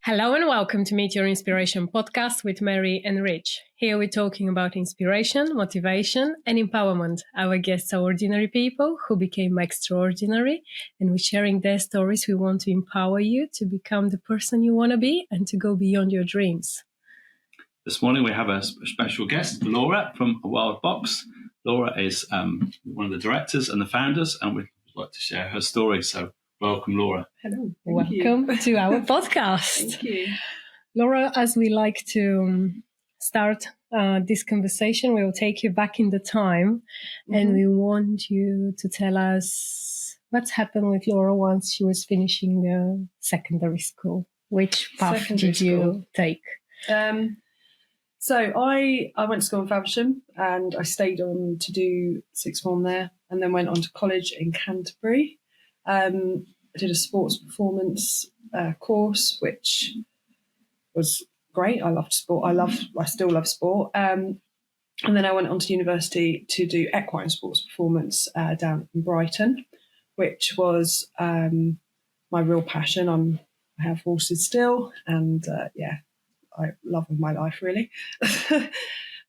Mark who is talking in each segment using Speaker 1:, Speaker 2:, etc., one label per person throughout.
Speaker 1: Hello and welcome to Meet Your Inspiration podcast with Meri and Rich. Here we're talking about inspiration, motivation and empowerment. Our guests are ordinary people who became extraordinary, and we're sharing their stories. We want to empower you to become the person you want to be and to go beyond your dreams.
Speaker 2: This morning we have a special guest, Laura from A Wild Box. Laura is one of the directors and the founders, and we'd like to share her story. So welcome, Laura.
Speaker 1: Hello. Welcome to our podcast.
Speaker 3: Thank you.
Speaker 1: Laura, as we like to start this conversation, we will take you back in the time and we want you to tell us what's happened with Laura once she was finishing secondary school. Which path did you take?
Speaker 3: So I went to school in Faversham and I stayed on to do sixth form there and then went on to college in Canterbury. I did a sports performance course, which was great. I loved sport. I still love sport. And then I went on to university to do equine sports performance down in Brighton, which was my real passion. I have horses still, and I love my life really.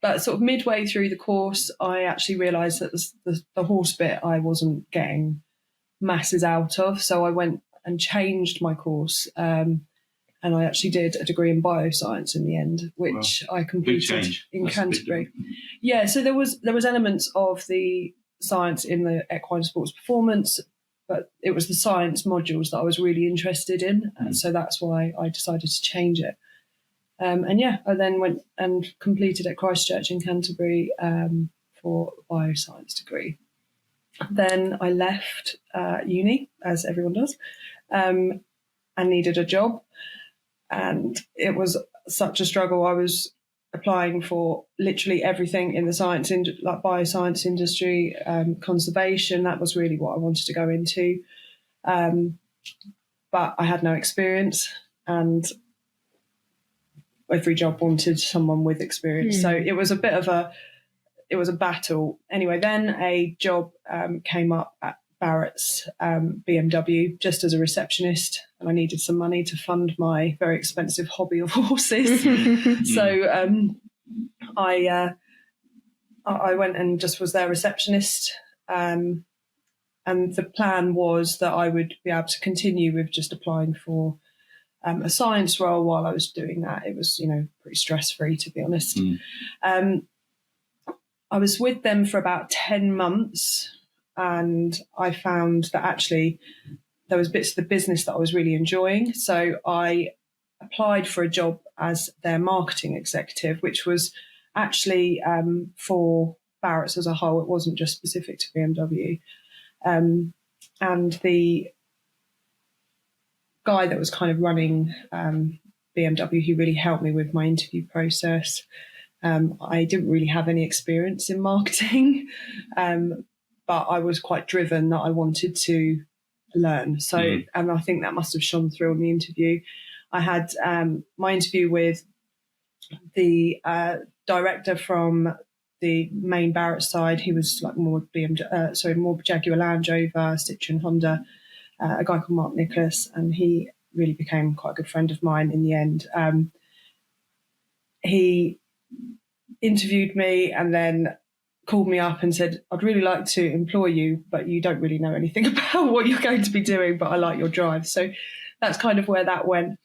Speaker 3: But sort of midway through the course, I actually realised that the horse bit I wasn't getting masses out of, so I went and changed my course, and I actually did a degree in bioscience in the end, which I completed in Canterbury. Yeah, so there was elements of the science in the equine sports performance, but it was the science modules that I was really interested in, and so that's why I decided to change it. I then went and completed at Christchurch in Canterbury for a bioscience degree. Then I left uni, as everyone does, and needed a job. And it was such a struggle. I was applying for literally everything in the science, like bioscience industry, conservation. That was really what I wanted to go into. But I had no experience, and every job wanted someone with experience. So it was a bit of a battle. Anyway, then a job came up at Barrett's BMW just as a receptionist, and I needed some money to fund my very expensive hobby of horses. So I went and just was their receptionist, and the plan was that I would be able to continue with just applying for a science role while I was doing that. It was, pretty stress-free, to be honest. I was with them for about 10 months, and I found that actually there was bits of the business that I was really enjoying. So I applied for a job as their marketing executive, which was actually for Barrett's as a whole. It wasn't just specific to BMW. And the guy that was kind of running BMW, he really helped me with my interview process. I didn't really have any experience in marketing, but I was quite driven that I wanted to learn. So, and I think that must have shone through on the interview. I had my interview with the director from the main Barrett side. He was like more more Jaguar Land Rover, Citroen, Honda, a guy called Mark Nicholas, and he really became quite a good friend of mine in the end. He interviewed me and then called me up and said, I'd really like to employ you, but you don't really know anything about what you're going to be doing, but I like your drive. So that's kind of where that went.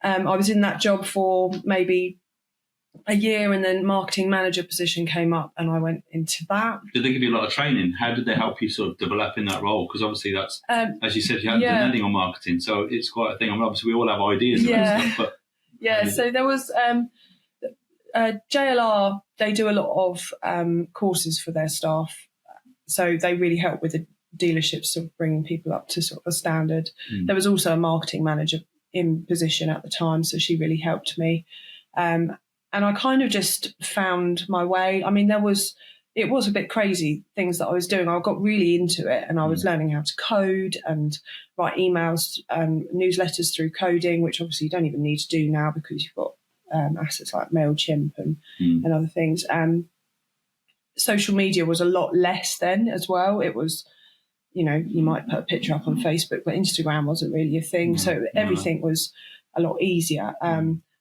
Speaker 3: I was in that job for maybe a year, and then marketing manager position came up and I went into that.
Speaker 2: Did they give you a lot of training? How did they help you sort of develop in that role? Because obviously that's, as you said, you hadn't done anything on marketing, so it's quite a thing. I mean, obviously we all have ideas about stuff, but...
Speaker 3: so there was... JLR, they do a lot of courses for their staff. So they really help with the dealerships, sort of bringing people up to sort of a standard. There was also a marketing manager in position at the time, so she really helped me. And I kind of just found my way. I mean, it was a bit crazy, things that I was doing. I got really into it, and I was learning how to code and write emails and newsletters through coding, which obviously you don't even need to do now because you've got assets like MailChimp and other things. Social media was a lot less then as well. It was, you might put a picture up on Facebook, but Instagram wasn't really a thing. So everything was a lot easier.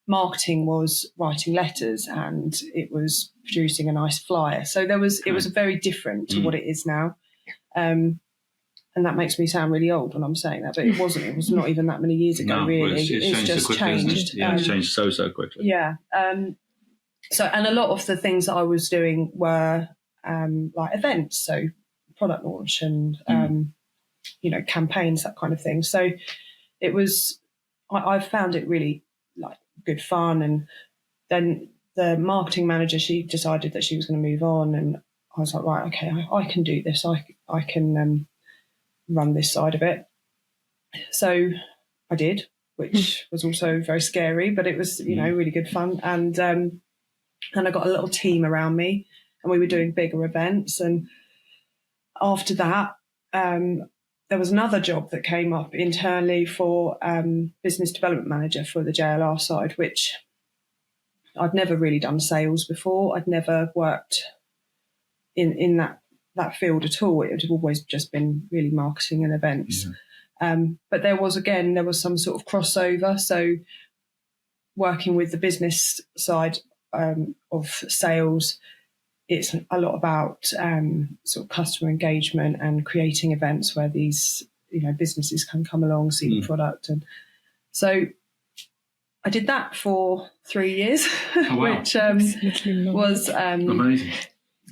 Speaker 3: Marketing was writing letters, and it was producing a nice flyer. So it was very different to what it is now. And that makes me sound really old when I'm saying that, but it wasn't. It was not even that many years ago, really.
Speaker 2: It's just
Speaker 3: quickly,
Speaker 2: changed. Yeah, it's changed so quickly.
Speaker 3: Yeah. So, and a lot of the things that I was doing were like events, so product launch and campaigns, that kind of thing. So it was. I found it really like good fun, and then the marketing manager, she decided that she was going to move on, and I was like, right, okay, I can do this. I can run this side of it. So I did, which was also very scary, but it was, really good fun. And I got a little team around me, and we were doing bigger events. And after that, there was another job that came up internally for business development manager for the JLR side, which I'd never really done sales before. I'd never worked in that field at all. It had always just been really marketing and events. But there was some sort of crossover. So working with the business side of sales, it's a lot about sort of customer engagement and creating events where these businesses can come along, see the product. And so I did that for 3 years, which was
Speaker 2: amazing.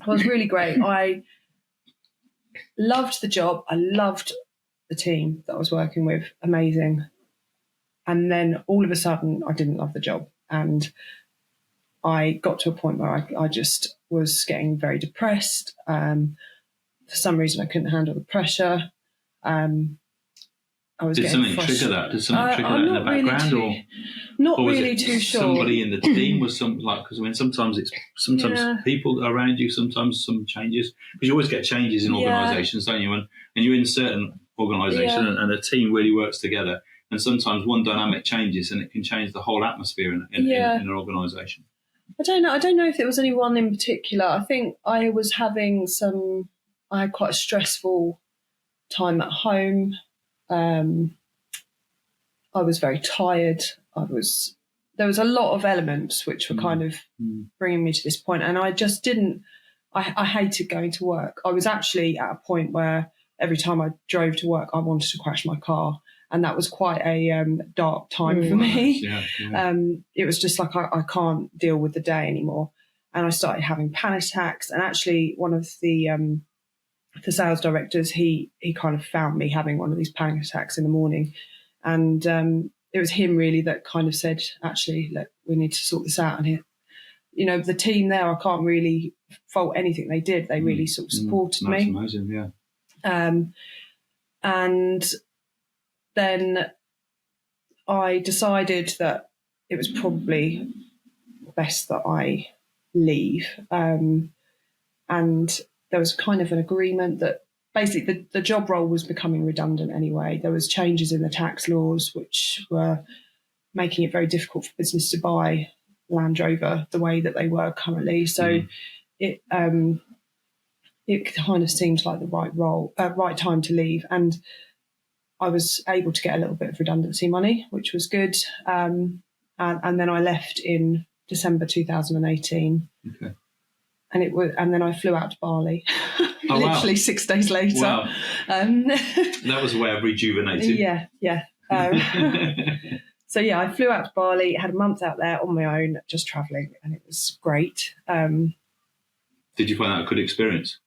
Speaker 3: Was really great. I loved the job. I loved the team that I was working with. Amazing. And then all of a sudden, I didn't love the job. And I got to a point where I just was getting very depressed. For some reason, I couldn't handle the pressure.
Speaker 2: Did something trigger that? Did something trigger that in the background,
Speaker 3: not
Speaker 2: or was
Speaker 3: really
Speaker 2: it
Speaker 3: too sure?
Speaker 2: Somebody in the team was because sometimes people around you, sometimes some changes, because you always get changes in organisations, don't you? And you're in certain organisation, and a team really works together. And sometimes one dynamic changes, and it can change the whole atmosphere in an organisation.
Speaker 3: I don't know. I don't know if it was any one in particular. I think I was having I had quite a stressful time at home. I was very tired. There was a lot of elements which were kind of bringing me to this point, and I just didn't. I hated going to work. I was actually at a point where every time I drove to work, I wanted to crash my car, and that was quite a dark time for me. It was just like I can't deal with the day anymore, and I started having panic attacks. And actually, one of the sales directors, he kind of found me having one of these panic attacks in the morning, and it was him really that kind of said, actually, look, we need to sort this out. And the team there, I can't really fault anything they did. They really sort of supported me.
Speaker 2: That's amazing, yeah.
Speaker 3: And then I decided that it was probably best that I leave. And there was kind of an agreement that basically the job role was becoming redundant anyway. There was changes in the tax laws which were making it very difficult for business to buy Land Rover the way that they were currently. So it kind of seemed like the right time to leave. And I was able to get a little bit of redundancy money, which was good. And then I left in December 2018.
Speaker 2: Okay.
Speaker 3: And then I flew out to Bali,
Speaker 2: Oh,
Speaker 3: literally
Speaker 2: wow.
Speaker 3: 6 days later.
Speaker 2: Wow. That was a way of rejuvenating.
Speaker 3: Yeah. So I flew out to Bali, had a month out there on my own, just travelling, and it was great.
Speaker 2: Did you find that a good experience?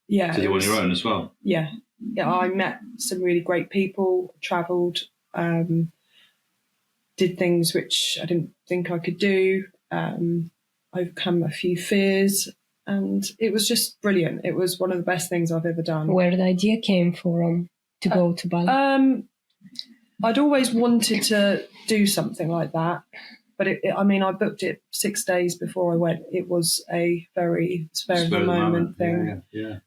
Speaker 3: Yeah.
Speaker 2: Did you on your own as well?
Speaker 3: Yeah. I met some really great people, travelled, did things which I didn't think I could do, overcome a few fears, and it was just brilliant. It was one of the best things I've ever done.
Speaker 1: Where the idea came from to go to Bali?
Speaker 3: I'd always wanted to do something like that, but I booked it 6 days before I went. It was a very spur of the moment thing.
Speaker 2: Yeah.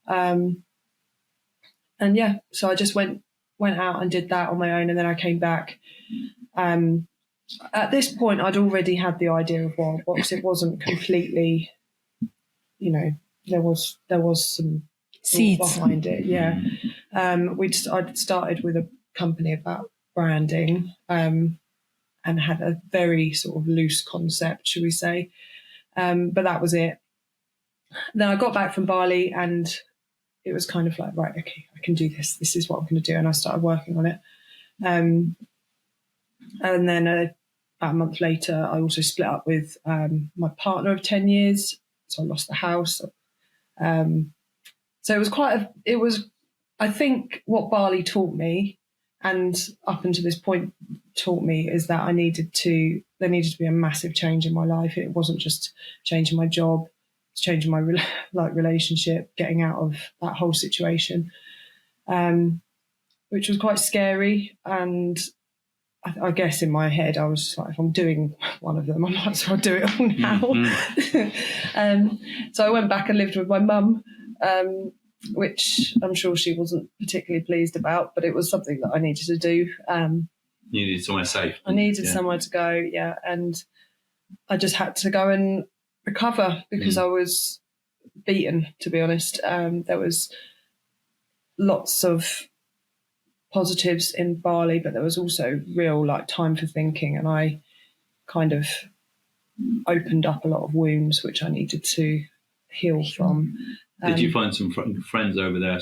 Speaker 3: So I just went out and did that on my own, and then I came back. At this point, I'd already had the idea of Wild Box. It wasn't completely, there was some
Speaker 1: seeds
Speaker 3: behind it. Yeah, I'd started with a company about branding, and and had a very sort of loose concept, should we say. But that was it. Then I got back from Bali and it was kind of like, right, okay, I can do this. This is what I'm going to do. And I started working on it. And then about a month later, I also split up with my partner of 10 years. So I lost the house. So it was I think what Bali taught me, and up until this point taught me, is that there needed to be a massive change in my life. It wasn't just changing my job, it's changing my relationship, getting out of that whole situation, which was quite scary. And I guess in my head, I was like, if I'm doing one of them, I might as well do it all now. Mm-hmm. So I went back and lived with my mum, which I'm sure she wasn't particularly pleased about, but it was something that I needed to do.
Speaker 2: You needed somewhere safe.
Speaker 3: I needed somewhere to go, yeah. And I just had to go and recover because I was beaten, to be honest. There was lots of positives in Bali, but there was also real time for thinking, and I kind of opened up a lot of wounds which I needed to heal from.
Speaker 2: Did you find some friends over there,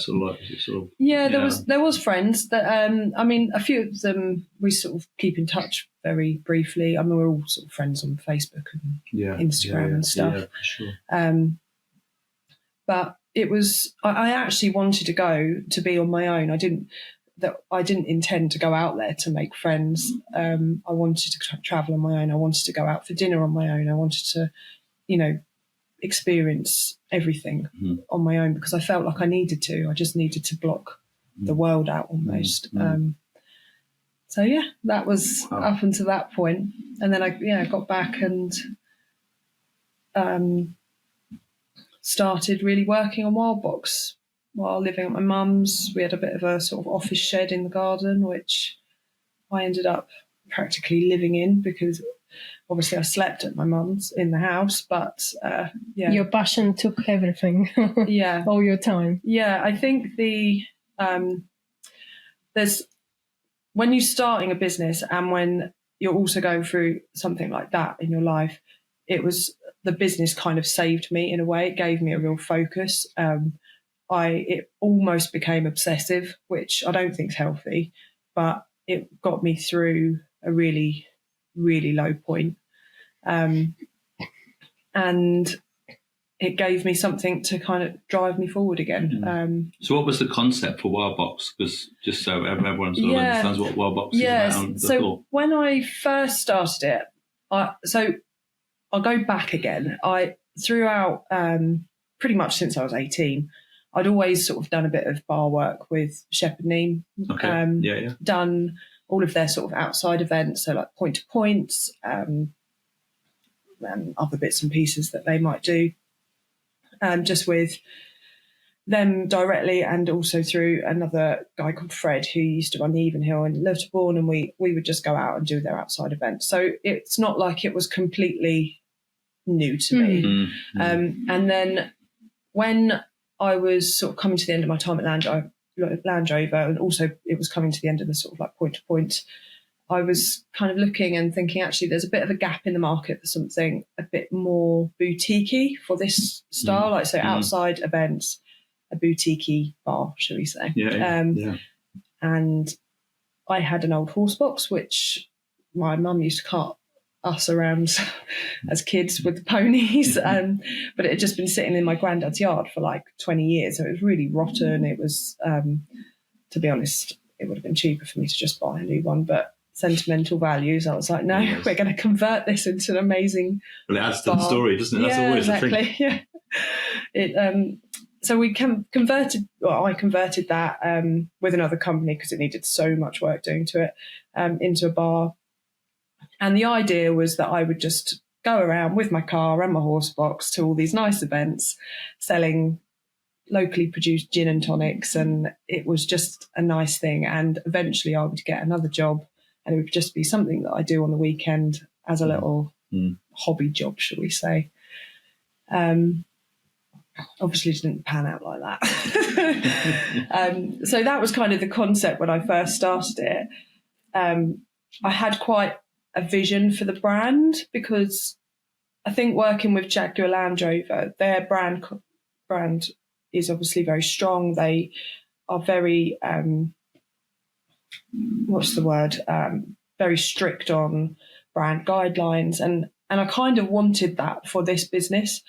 Speaker 3: Yeah, there was friends that a few of them we sort of keep in touch very briefly. I mean, we're all sort of friends on Facebook and Instagram and stuff. Yeah, for sure. But it was I actually wanted to go to be on my own. I didn't intend to go out there to make friends. I wanted to travel on my own. I wanted to go out for dinner on my own. I wanted to, experience everything on my own because I felt like I needed to. I just needed to block the world out almost. So yeah, that was up until that point. And then I got back and started really working on Wildbox while living at my mum's. We had a bit of a sort of office shed in the garden, which I ended up practically living in because obviously I slept at my mum's in the house, but
Speaker 1: Your passion took everything.
Speaker 3: Yeah.
Speaker 1: All your time.
Speaker 3: Yeah, I think there's when you're starting a business and when you're also going through something like that in your life, the business kind of saved me in a way. It gave me a real focus. It almost became obsessive, which I don't think is healthy, but it got me through a really, really low point. And it gave me something to kind of drive me forward again.
Speaker 2: So what was the concept for Wildbox? Because just so everyone sort of understands what Wildbox is around the floor.
Speaker 3: When I first started it, I'll go back again. Throughout pretty much since I was 18, I'd always sort of done a bit of bar work with Shepherd Neame.
Speaker 2: Okay.
Speaker 3: Done all of their sort of outside events, so like point to points, and other bits and pieces that they might do, just with them directly, and also through another guy called Fred who used to run the Even Hill in Liverpool, and we would just go out and do their outside events. So it's not like it was completely new to me. And then when I was sort of coming to the end of my time at Land Rover, and also it was coming to the end of the sort of like point to point, I was kind of looking and thinking, actually, there's a bit of a gap in the market for something a bit more boutique-y for this style, outside events, a boutique-y bar, shall we say. And I had an old horse box, which my mum used to cart us around as kids with the ponies, but it had just been sitting in my granddad's yard for like 20 years, so it was really rotten. It was, to be honest, it would have been cheaper for me to just buy a new one, but sentimental values, I was like, no, we're going to convert this into an amazing
Speaker 2: it adds to the story, doesn't it? That's always
Speaker 3: exactly. So we converted that with another company because it needed so much work doing to it, into a bar. And the idea was that I would just go around with my car and my horse box to all these nice events selling locally produced gin and tonics, and it was just a nice thing. And eventually I would get another job, and it would just be something that I do on the weekend as a little hobby job, shall we say. Obviously it didn't pan out like that. So that was kind of the concept when I first started it. I had quite a vision for the brand, because I think working with Jaguar Land Rover, their brand is obviously very strong. They are very, very strict on brand guidelines. And I kind of wanted that for this business,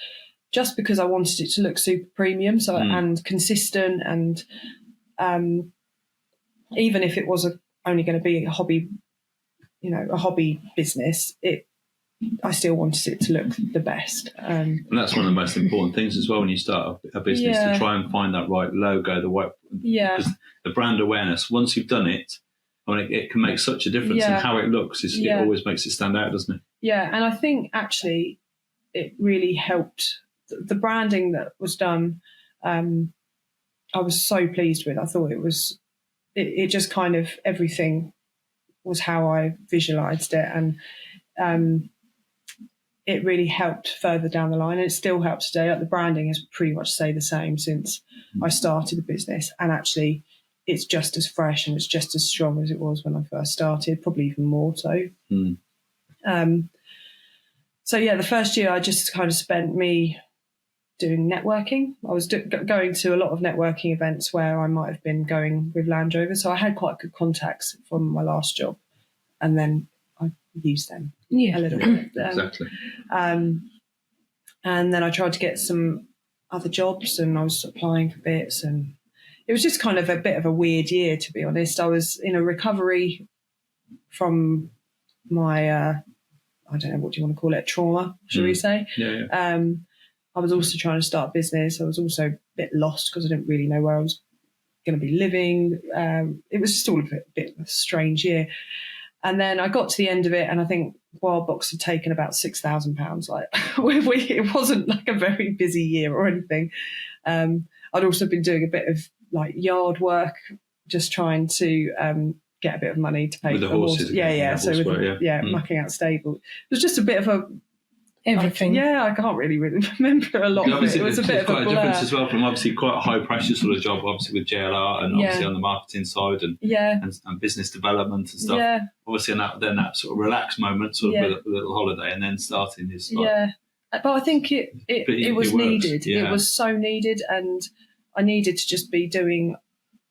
Speaker 3: just because I wanted it to look super premium, and consistent, and even if it was only going to be a hobby business, I still wanted it to look the best.
Speaker 2: And that's one of the most important things as well when you start a business, to try and find that right logo, because the brand awareness, once you've done it, it can make such a difference, and how it looks it always makes it stand out, doesn't it? Yeah,
Speaker 3: and I think actually it really helped. The branding that was done, I was so pleased with. I thought it just kind of, everything was how I visualised it, and it really helped further down the line, and it still helps today. Like, the branding has pretty much stayed the same since I started the business, and actually it's just as fresh and it's just as strong as it was when I first started, probably even more so. So yeah, the first year I just kind of spent me doing networking. I was going to a lot of networking events where I might have been going with Land Rover, so I had quite good contacts from my last job, and then I used them a little bit.
Speaker 2: Exactly.
Speaker 3: And then I tried to get some other jobs, and I was applying for bits, and it was just kind of a bit of a weird year, to be honest. I was in a recovery from my, I don't know, what do you want to call it, trauma, should we say?
Speaker 2: Yeah.
Speaker 3: I was also trying to start a business. I was also a bit lost because I didn't really know where I was going to be living. It was just all a bit of a strange year. And then I got to the end of it, and I think Wild Box had taken about £6,000. Like, it wasn't like a very busy year or anything. I'd also been doing a bit of like yard work, just trying to get a bit of money to pay
Speaker 2: with
Speaker 3: for
Speaker 2: the horses.
Speaker 3: Mucking out stable. It was just a bit of a
Speaker 1: everything.
Speaker 3: I can't really remember a lot of it. It was a bit of a blur.
Speaker 2: Difference as well from obviously quite a high pressure sort of job, obviously with JLR, and obviously on the marketing side and business development and stuff. Yeah. Obviously, and that sort of relaxed moment, sort of with a little holiday, and then starting this.
Speaker 3: But I think it was needed.
Speaker 2: Yeah.
Speaker 3: It was so needed, and I needed to just be doing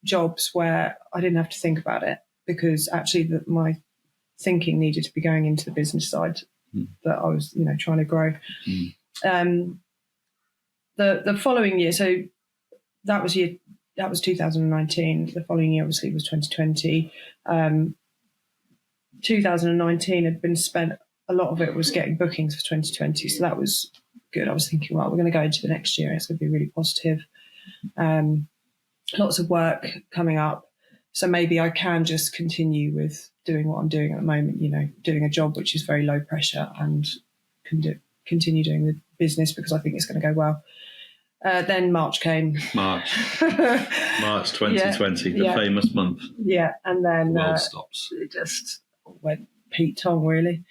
Speaker 3: jobs where I didn't have to think about it, because actually my thinking needed to be going into the business side that I was, trying to grow. The following year, so that was 2019. The following year, obviously, was 2020. 2019 had been spent. A lot of it was getting bookings for 2020, so that was good. I was thinking, well, we're going to go into the next year. It's going to be really positive. Lots of work coming up, so maybe I can just continue with doing what I'm doing at the moment. Doing a job which is very low pressure, and continue doing the business because I think it's going to go well. Then March came.
Speaker 2: March 2020, the famous month.
Speaker 3: Yeah, and then
Speaker 2: the world stops.
Speaker 3: It just went Pete Tong, really.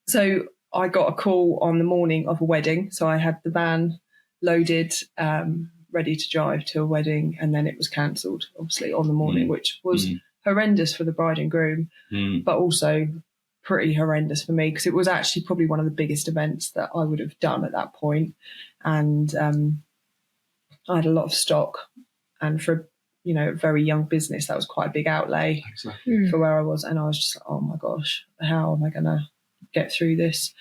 Speaker 3: So I got a call on the morning of a wedding. So I had the van loaded, ready to drive to a wedding, and then it was cancelled, obviously, on the morning, which was horrendous for the bride and groom, but also pretty horrendous for me, because it was actually probably one of the biggest events that I would have done at that point. And I had a lot of stock, and for a very young business, that was quite a big outlay for where I was. And I was just like, oh my gosh, how am I going to get through this?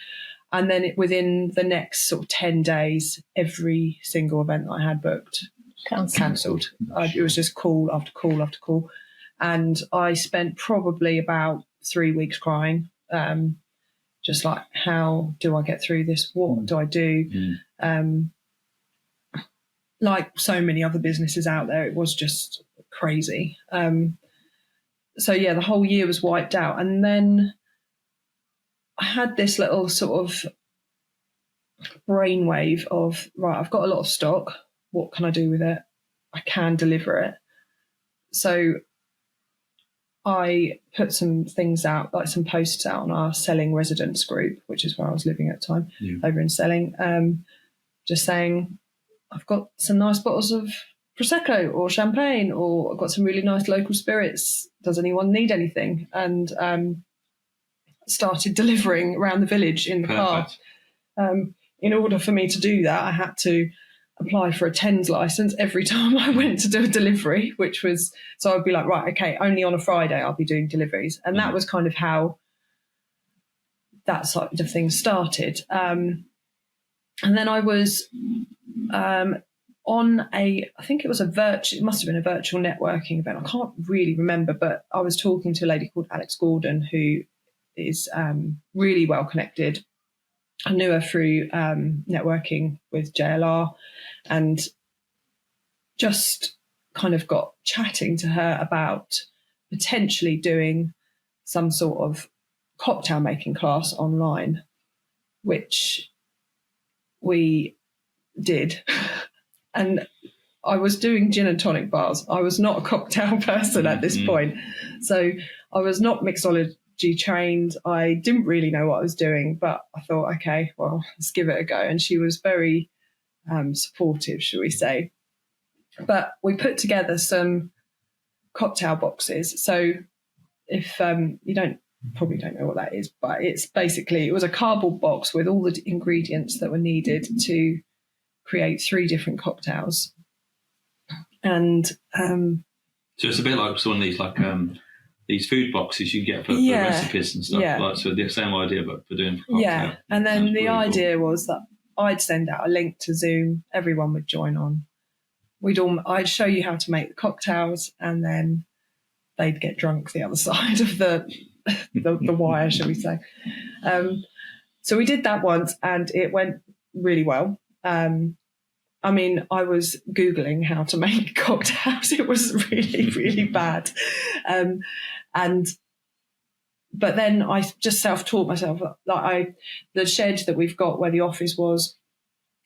Speaker 3: And then within the next sort of 10 days, every single event that I had booked cancelled. It was just call after call after call. And I spent probably about 3 weeks crying, just like, how do I get through this? What do I do? Like so many other businesses out there, it was just crazy. So yeah, the whole year was wiped out. And then I had this little sort of brainwave of, right, I've got a lot of stock. What can I do with it? I can deliver it. So I put some things out, like some posts out on our Selling Residents group, which is where I was living at the time, over in Selling, just saying, I've got some nice bottles of Prosecco or champagne, or I've got some really nice local spirits. Does anyone need anything? And started delivering around the village in the car. In order for me to do that, I had to apply for a TENS license every time I went to do a delivery, which was, so I'd be like, right, okay, only on a Friday I'll be doing deliveries. And that was kind of how that side of things started. And then I was on I think it was it must have been a virtual networking event. I can't really remember, but I was talking to a lady called Alex Gordon, who is really well connected. I knew her through networking with JLR, and just kind of got chatting to her about potentially doing some sort of cocktail making class online, which we did. And I was doing gin and tonic bars. I was not a cocktail person at this point. So I was not mixology trained. I didn't really know what I was doing, but I thought, okay, well, let's give it a go. And she was very supportive, shall we say. But we put together some cocktail boxes. So if you probably don't know what that is, but it's basically, it was a cardboard box with all the ingredients that were needed to create 3 different cocktails. And
Speaker 2: so it's a bit like some of these these food boxes you get for recipes and stuff. Like, so the same idea, but for doing cocktail.
Speaker 3: Yeah, and then the idea was that I'd send out a link to Zoom. Everyone would join on. I'd show you how to make the cocktails, and then they'd get drunk the other side of the wire, shall we say. So we did that once, and it went really well. I mean, I was Googling how to make cocktails. It was really, really bad. But then I just self-taught myself. The shed that we've got where the office was,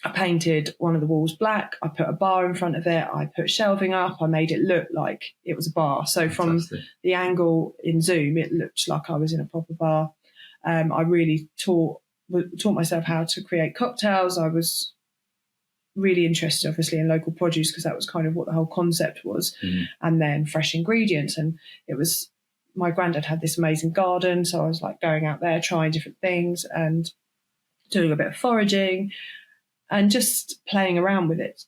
Speaker 3: I painted one of the walls black. I put a bar in front of it. I put shelving up. I made it look like it was a bar. So from the angle in Zoom, it looked like I was in a proper bar. I really taught myself how to create cocktails. I was really interested, obviously, in local produce, because that was kind of what the whole concept was. And then fresh ingredients. And it was, my granddad had this amazing garden. So I was like going out there, trying different things and doing a bit of foraging and just playing around with it.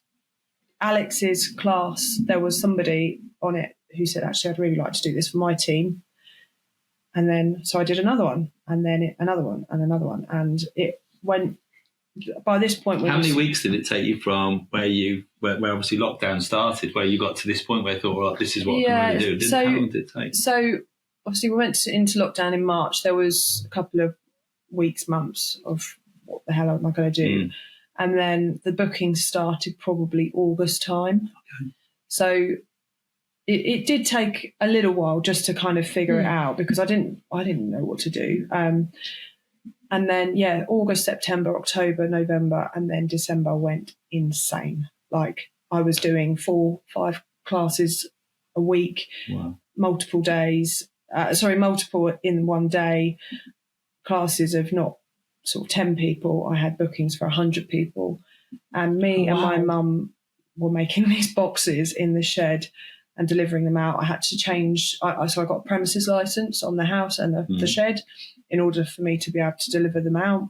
Speaker 3: Alex's class, there was somebody on it who said, actually, I'd really like to do this for my team. And then, so I did another one, and then another one, and another one. And it went, by this point...
Speaker 2: How many weeks did it take you from where obviously lockdown started, where you got to this point where you thought, well, this is what I can really do? How long did it take? So obviously we went into lockdown in March. There was a couple of weeks, months of what the hell am I going to do? And then the bookings started probably August time. Okay. So it did take a little while just to kind of figure it out, because I didn't know what to do. And then, August, September, October, November, and then December went insane. Like, I was doing 4-5 classes a week, multiple days, multiple in one day, classes of not sort of 10 people. I had bookings for 100 people. And me and my mum were making these boxes in the shed and delivering them out. I had to change, so I got a premises license on the house and the shed, in order for me to be able to deliver them out.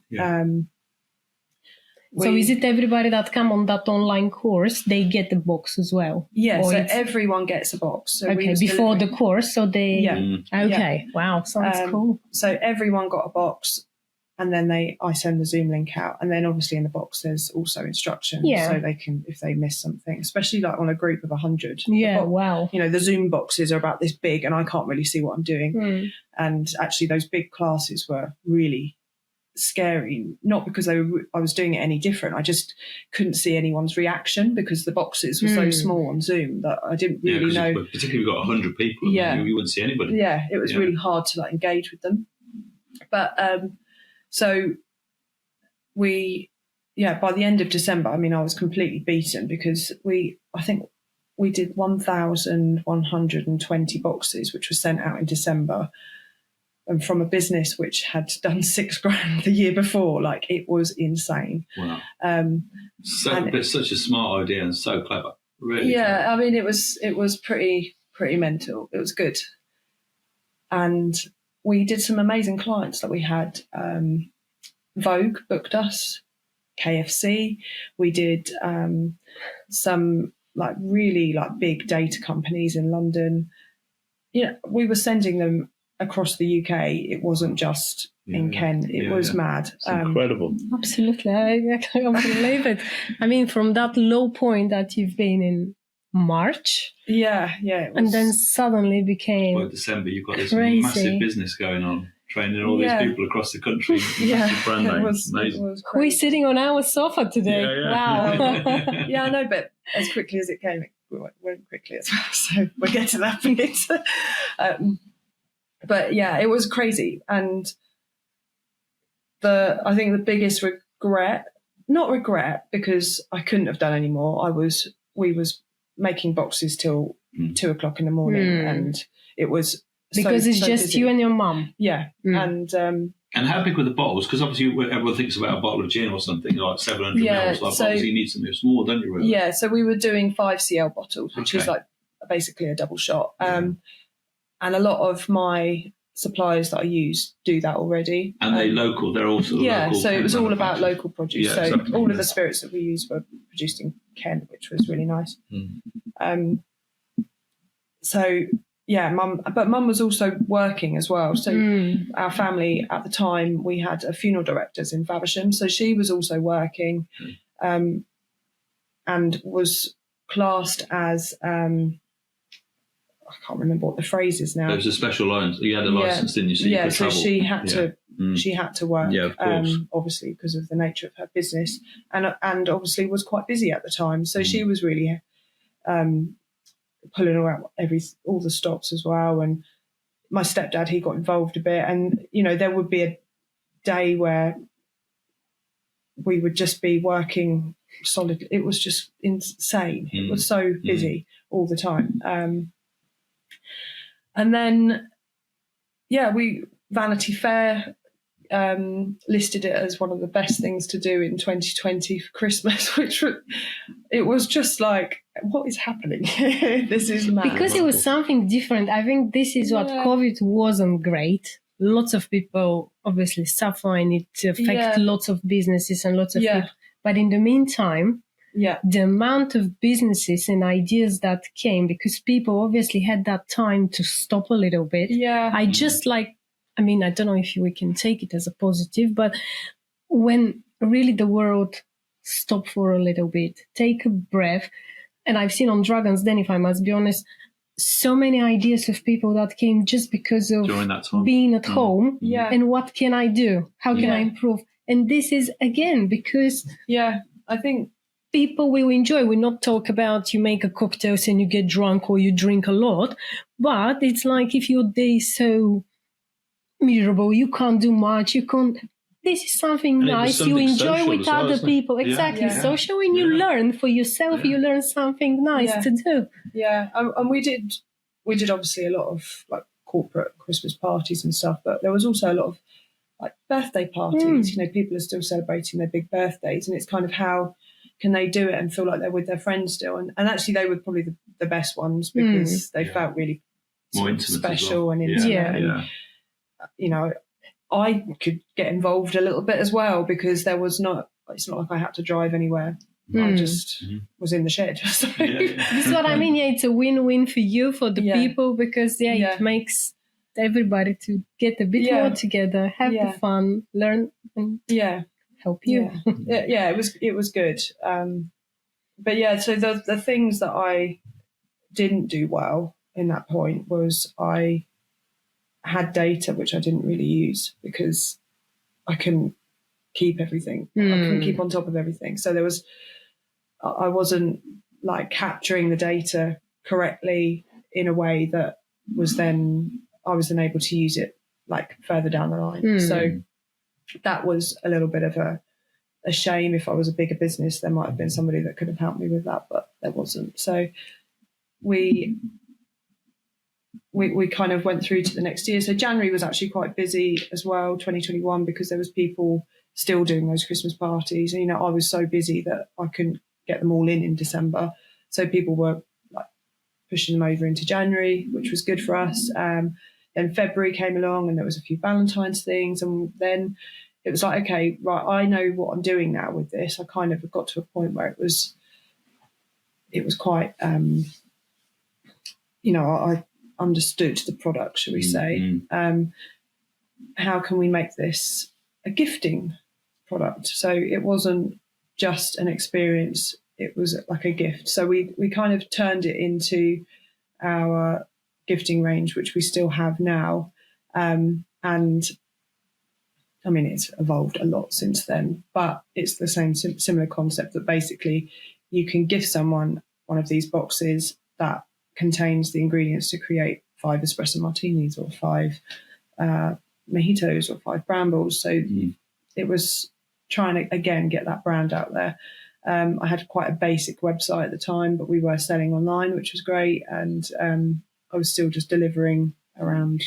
Speaker 1: So is it everybody that come on that online course, they get the box as well?
Speaker 3: Yeah, so everyone gets a box. So
Speaker 1: before the course, so they... Wow, sounds cool.
Speaker 3: So everyone got a box, and then I send the Zoom link out. And then obviously in the box there's also instructions, so they can, if they miss something, especially like on a group of 100.
Speaker 1: Wow.
Speaker 3: You know, the Zoom boxes are about this big and I can't really see what I'm doing. And actually those big classes were really scary, not because I was doing it any different. I just couldn't see anyone's reaction, because the boxes were so small on Zoom that I didn't really know.
Speaker 2: Particularly if you've got 100 people, you wouldn't see anybody.
Speaker 3: Yeah, it was really hard to like engage with them. But so by the end of December, I mean, I was completely beaten, because I think we did 1,120 boxes, which was sent out in December. And from a business which had done $6,000 the year before, like, it was insane.
Speaker 2: Wow. But such a smart idea and so clever. Really?
Speaker 3: Yeah, I mean, it was pretty mental. It was good. And we did some amazing clients that we had. Vogue booked us, KFC. We did some like really like big data companies in London. Yeah, we were sending them across the UK. It wasn't just in Kent. It was mad.
Speaker 2: It's incredible.
Speaker 1: Absolutely. I can't believe it. I mean, from that low point that you've been in March.
Speaker 3: Yeah. It was,
Speaker 1: and then suddenly became
Speaker 2: Well, December, you've got this
Speaker 1: crazy.
Speaker 2: massive business going on, training all these people across the country. Massive brand name. Amazing.
Speaker 1: Who is sitting on our sofa today? Wow.
Speaker 3: Yeah, I know, but as quickly as it came, it went quickly as well. So we'll get to that bit. But yeah, it was crazy. And I think the biggest not regret, because I couldn't have done any more. We was making boxes till 2:00 in the morning, and it was
Speaker 1: because it's just
Speaker 3: busy.
Speaker 1: you and your mum.
Speaker 3: Yeah, and
Speaker 2: how big were the bottles? Because obviously everyone thinks about a bottle of gin or something like 700 mils. Like bottles, you need something small, don't you? Really?
Speaker 3: Yeah, so we were doing 5 cl bottles, which is like basically a double shot. And a lot of my suppliers that I use do that already.
Speaker 2: And they're local. They're also local.
Speaker 3: So it was all about local produce.
Speaker 2: Yeah,
Speaker 3: so
Speaker 2: exactly.
Speaker 3: all of the spirits that we used were produced in Kent, which was really nice. So yeah, Mum was also working as well. So our family at the time, we had a funeral directors in Faversham, so she was also working, and was classed as I can't remember what the phrase is now.
Speaker 2: There was a special license. You had a license, didn't you? So you could travel.
Speaker 3: She had to. She had to work.
Speaker 2: Yeah, of course.
Speaker 3: Obviously, because of the nature of her business, and obviously was quite busy at the time. So she was really pulling out all the stops as well. And my stepdad, he got involved a bit, and there would be a day where we would just be working solidly. It was just insane. It was so busy all the time. And then, Vanity Fair listed it as one of the best things to do in 2020 for Christmas, it was just like, what is happening? This is mad.
Speaker 1: Because it was something different. I think this is what COVID wasn't great. Lots of people obviously suffer, and it affects lots of businesses and lots of people. But in the meantime, the amount of businesses and ideas that came, because people obviously had that time to stop a little bit. I don't know if we can take it as a positive, but when really the world stopped for a little bit, take a breath. And I've seen on Dragon's Den, if I must be honest, so many ideas of people that came just because of being at home. And what can I do? How can I improve? And this is, again, because
Speaker 3: I think
Speaker 1: people will enjoy. We not talk about you make a cocktail and you get drunk or you drink a lot, but it's like if your day is so miserable, you can't do much, this is something nice you enjoy with other people. Exactly. Social, and you learn for yourself, you learn something nice to do.
Speaker 3: And we did obviously a lot of like corporate Christmas parties and stuff, but there was also a lot of like birthday parties. People are still celebrating their big birthdays, and it's kind of how can they do it and feel like they're with their friends still, and actually they were probably the best ones, because they felt really
Speaker 2: more intimate
Speaker 3: special and intimate. I could get involved a little bit as well, because it's not like I had to drive anywhere. I just was in the shed. So.
Speaker 1: This is what I mean. It's a win-win for you, for the people, because it makes everybody to get a bit more together, have the fun, learn, and help you.
Speaker 3: It was good. But so the things that I didn't do well in that point was I had data which I didn't really use, because I couldn't keep everything. I couldn't keep on top of everything. So I wasn't like capturing the data correctly in a way that I was then able to use it like further down the line. So that was a little bit of a shame. If I was a bigger business, there might have been somebody that could have helped me with that, but there wasn't. So we kind of went through to the next year. So January was actually quite busy as well, 2021, because there was people still doing those Christmas parties. And, I was so busy that I couldn't get them all in December. So people were like pushing them over into January, which was good for us. Then February came along and there was a few Valentine's things. And then it was like, okay, right, I know what I'm doing now with this. I kind of got to a point where it was quite, I understood the product, shall we say. How can we make this a gifting product? So it wasn't just an experience, it was like a gift. So we kind of turned it into our gifting range, which we still have now. And I mean, it's evolved a lot since then, but it's the same similar concept that basically you can gift someone one of these boxes that contains the ingredients to create 5 espresso martinis or 5 mojitos or 5 brambles. So it was trying to, again, get that brand out there. I had quite a basic website at the time, but we were selling online, which was great. And I was still just delivering around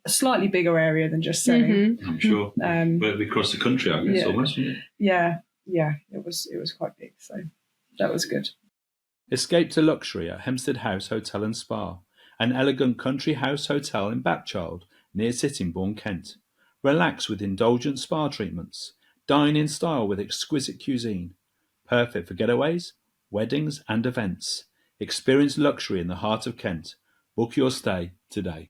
Speaker 3: a slightly bigger area than just selling.
Speaker 2: I'm sure. But across the country, I guess, almost.
Speaker 3: Yeah, it was quite big. So that was good.
Speaker 4: Escape to luxury at Hempstead House Hotel and Spa, an elegant country house hotel in Bapchild, near Sittingbourne, Kent. Relax with indulgent spa treatments. Dine in style with exquisite cuisine. Perfect for getaways, weddings and events. Experience luxury in the heart of Kent. Book your stay today.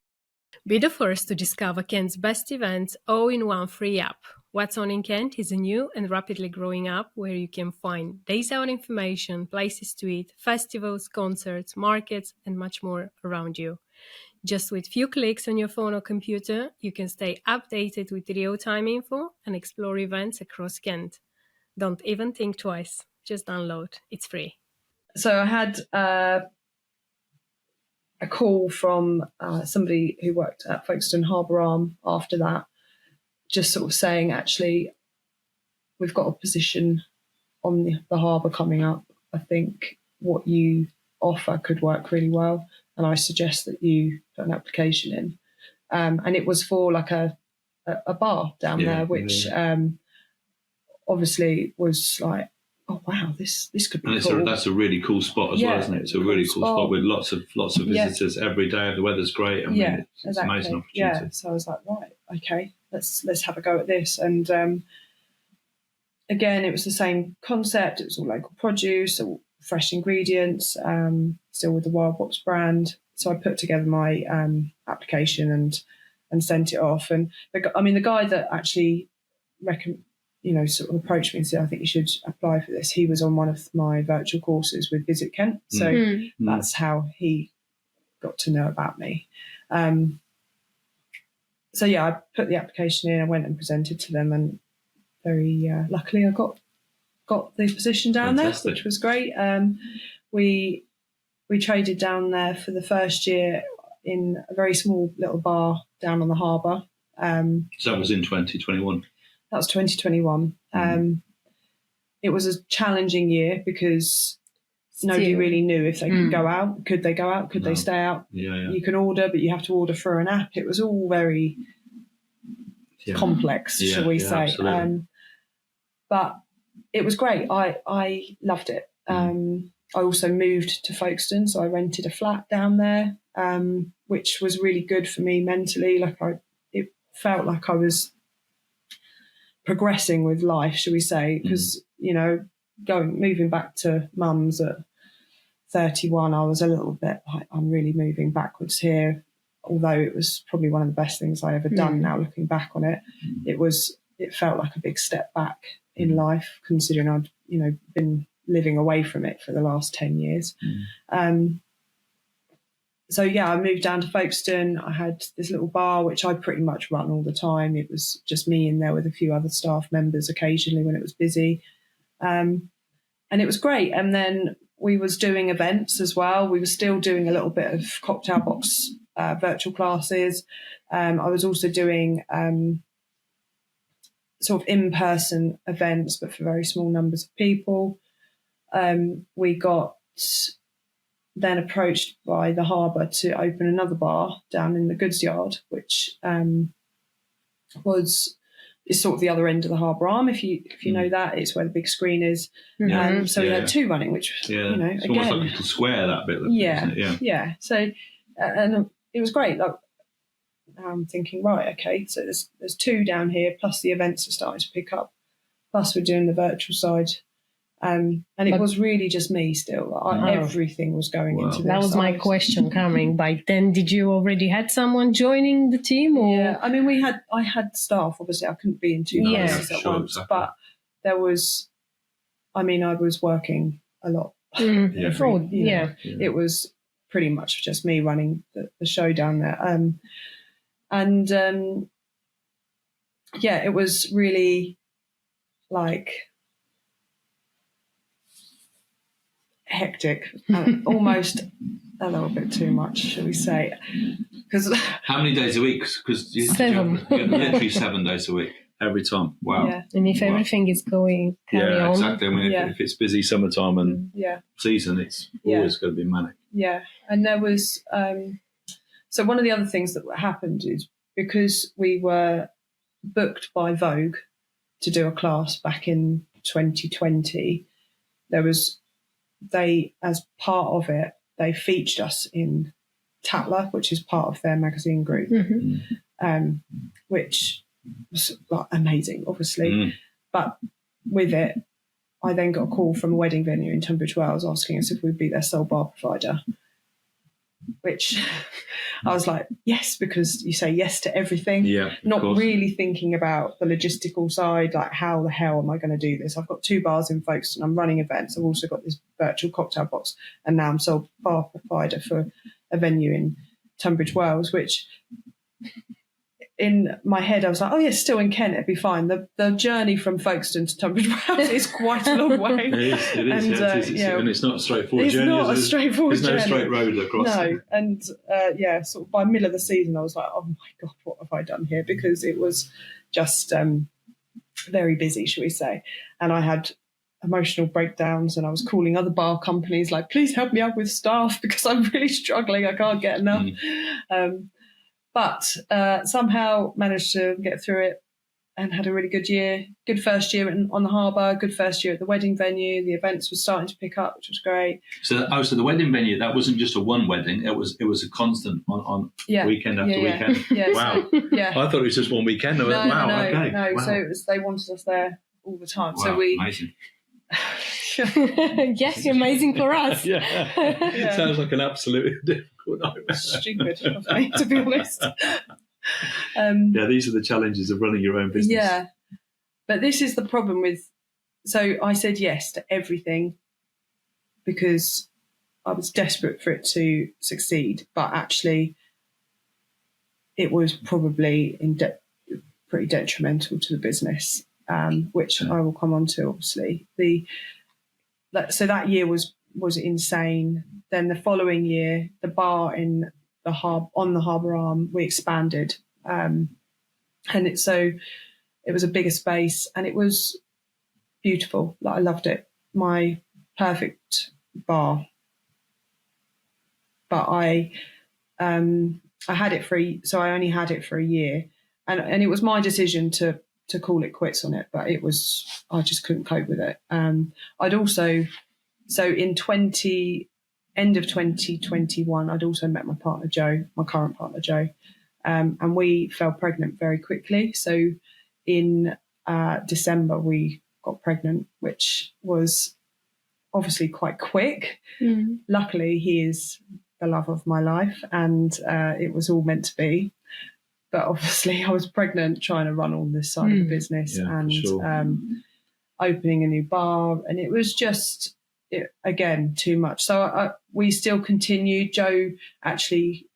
Speaker 1: Be the first to discover Kent's best events all in one free app. What's On in Kent is a new and rapidly growing app where you can find days out information, places to eat, festivals, concerts, markets, and much more around you. Just with few clicks on your phone or computer, you can stay updated with real-time info and explore events across Kent. Don't even think twice. Just download. It's free.
Speaker 3: So I had a call from somebody who worked at Folkestone Harbour Arm after that, just sort of saying, actually, we've got a position on the harbour coming up. I think what you offer could work really well, and I suggest that you put an application in. And it was for like a bar down there, which obviously was like, oh wow, this could be cool.
Speaker 2: That's a really cool spot as well, isn't it? It's a really cool spot with lots of visitors every day. The weather's great. I mean, it's an amazing opportunity.
Speaker 3: Yeah, so I was like, right, okay, let's have a go at this. And again, it was the same concept. It was all local produce, all fresh ingredients, still with the Wild Box brand. So I put together my application and sent it off. And the guy that actually sort of approached me and said, I think you should apply for this. He was on one of my virtual courses with Visit Kent. So that's how he got to know about me. So yeah, I put the application in, I went and presented to them, and very luckily I got the position down there, which was great. We traded down there for the first year in a very small little bar down on the harbour.
Speaker 2: So that was in 2021?
Speaker 3: That was 2021. It was a challenging year because nobody really knew if they could go out. Could they go out? Could they stay out?
Speaker 2: Yeah.
Speaker 3: You can order, but you have to order through an app. It was all very complex, shall we say. But it was great. I loved it. I also moved to Folkestone, so I rented a flat down there, which was really good for me mentally. It felt like I was progressing with life, shall we say, because moving back to mum's at 31, I was a little bit like, I'm really moving backwards here, although it was probably one of the best things I ever done. Now looking back on it, it felt like a big step back in life, considering I'd been living away from it for the last 10 years. So yeah, I moved down to Folkestone. I had this little bar, which I pretty much run all the time. It was just me in there with a few other staff members occasionally when it was busy. And it was great. And then we was doing events as well. We were still doing a little bit of cocktail box virtual classes. I was also doing sort of in-person events, but for very small numbers of people. We got then approached by the harbour to open another bar down in the goods yard, which was is sort of the other end of the harbour arm. If you know that, it's where the big screen is. So we had 2 running, which
Speaker 2: it's
Speaker 3: again,
Speaker 2: almost like a square, that bit.
Speaker 3: Yeah. So and it was great. Like, now I'm thinking, right, okay, so there's 2 down here, plus the events are starting to pick up, plus we're doing the virtual side. And it was really just me still. Everything was going into this.
Speaker 1: That was my question coming. By then, did you already had someone joining the team? Or?
Speaker 3: Yeah, I mean, I had staff. Obviously, I couldn't be in 2 places at once. Exactly. But there was, I was working a lot. It was pretty much just me running the show down there. It was really like hectic, almost a little bit too much, shall we say? Because
Speaker 2: how many days a week? Because
Speaker 1: 7,
Speaker 2: literally 7 days a week every time. Wow!
Speaker 3: Yeah.
Speaker 1: And if everything is going carry on,
Speaker 2: exactly. I mean, if it's busy summertime and season, it's always going to be manic.
Speaker 3: Yeah, and there was so one of the other things that happened is because we were booked by Vogue to do a class back in 2020, as part of it, they featured us in Tatler, which is part of their magazine group, which was like amazing, obviously. But with it, I then got a call from a wedding venue in Tunbridge Wells asking us if we'd be their sole bar provider, which I was like, yes, because you say yes to everything, not really thinking about the logistical side, like how the hell am I going to do this? I've got 2 bars in Folkestone, I'm running events, I've also got this virtual cocktail box, and now I'm sole bar provider for a venue in Tunbridge Wells, which in my head I was like, oh yeah, still in Kent, it'd be fine. The journey from Folkestone to Tunbridge Wells is quite a long way.
Speaker 2: It is, and it's not a straightforward journey.
Speaker 3: It's not a straightforward journey.
Speaker 2: There's no straight road across.
Speaker 3: No, and sort of by middle of the season I was like, oh my God, what have I done here? Because it was just very busy, shall we say. And I had emotional breakdowns and I was calling other bar companies like, please help me out with staff because I'm really struggling, I can't get enough. But somehow managed to get through it and had a really good year. Good first year on the harbour, good first year at the wedding venue. The events were starting to pick up, which was great.
Speaker 2: So the wedding venue, that wasn't just a one wedding, it was a constant on weekend after weekend.
Speaker 3: Yeah,
Speaker 2: wow.
Speaker 3: So,
Speaker 2: I thought it was just one weekend.
Speaker 3: No,
Speaker 2: okay.
Speaker 3: No,
Speaker 2: wow.
Speaker 3: So they wanted us there all the time.
Speaker 2: Wow,
Speaker 3: so we
Speaker 2: amazing.
Speaker 1: Yes, amazing for us.
Speaker 2: Sounds like an absolute difficult nightmare.
Speaker 3: Stupid of me, to be honest.
Speaker 2: These are the challenges of running your own business.
Speaker 3: Yeah, but this is the problem with. So I said yes to everything because I was desperate for it to succeed, but actually, it was probably pretty detrimental to the business. Which I will come on to, obviously. So that year was insane. Then the following year, the bar on the harbour arm, we expanded, and it was a bigger space, and it was beautiful. Like, I loved it. My perfect bar. But I had it so I only had it for a year, and it was my decision to call it quits on it, but I just couldn't cope with it. I'd also, so in end of 2021, I'd also met my partner, Joe, my current partner, Joe, and we fell pregnant very quickly. So in December, we got pregnant, which was obviously quite quick. Luckily, he is the love of my life, and it was all meant to be. But obviously I was pregnant trying to run all this side of the business and opening a new bar. And it was just, again, too much. So we still continued. Joe actually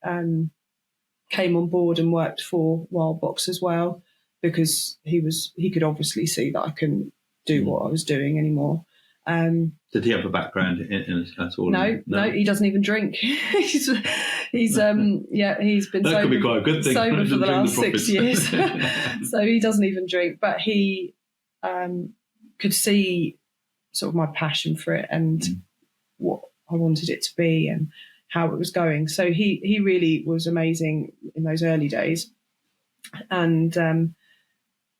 Speaker 3: came on board and worked for Wild Box as well, because he could obviously see that I couldn't do what I was doing anymore.
Speaker 2: Did he have a background in at all?
Speaker 3: No, he doesn't even drink. he's been
Speaker 2: that could be quite a good thing.
Speaker 3: Sober for the last 6 years. So he doesn't even drink, but he could see sort of my passion for it and what I wanted it to be and how it was going. So he really was amazing in those early days. And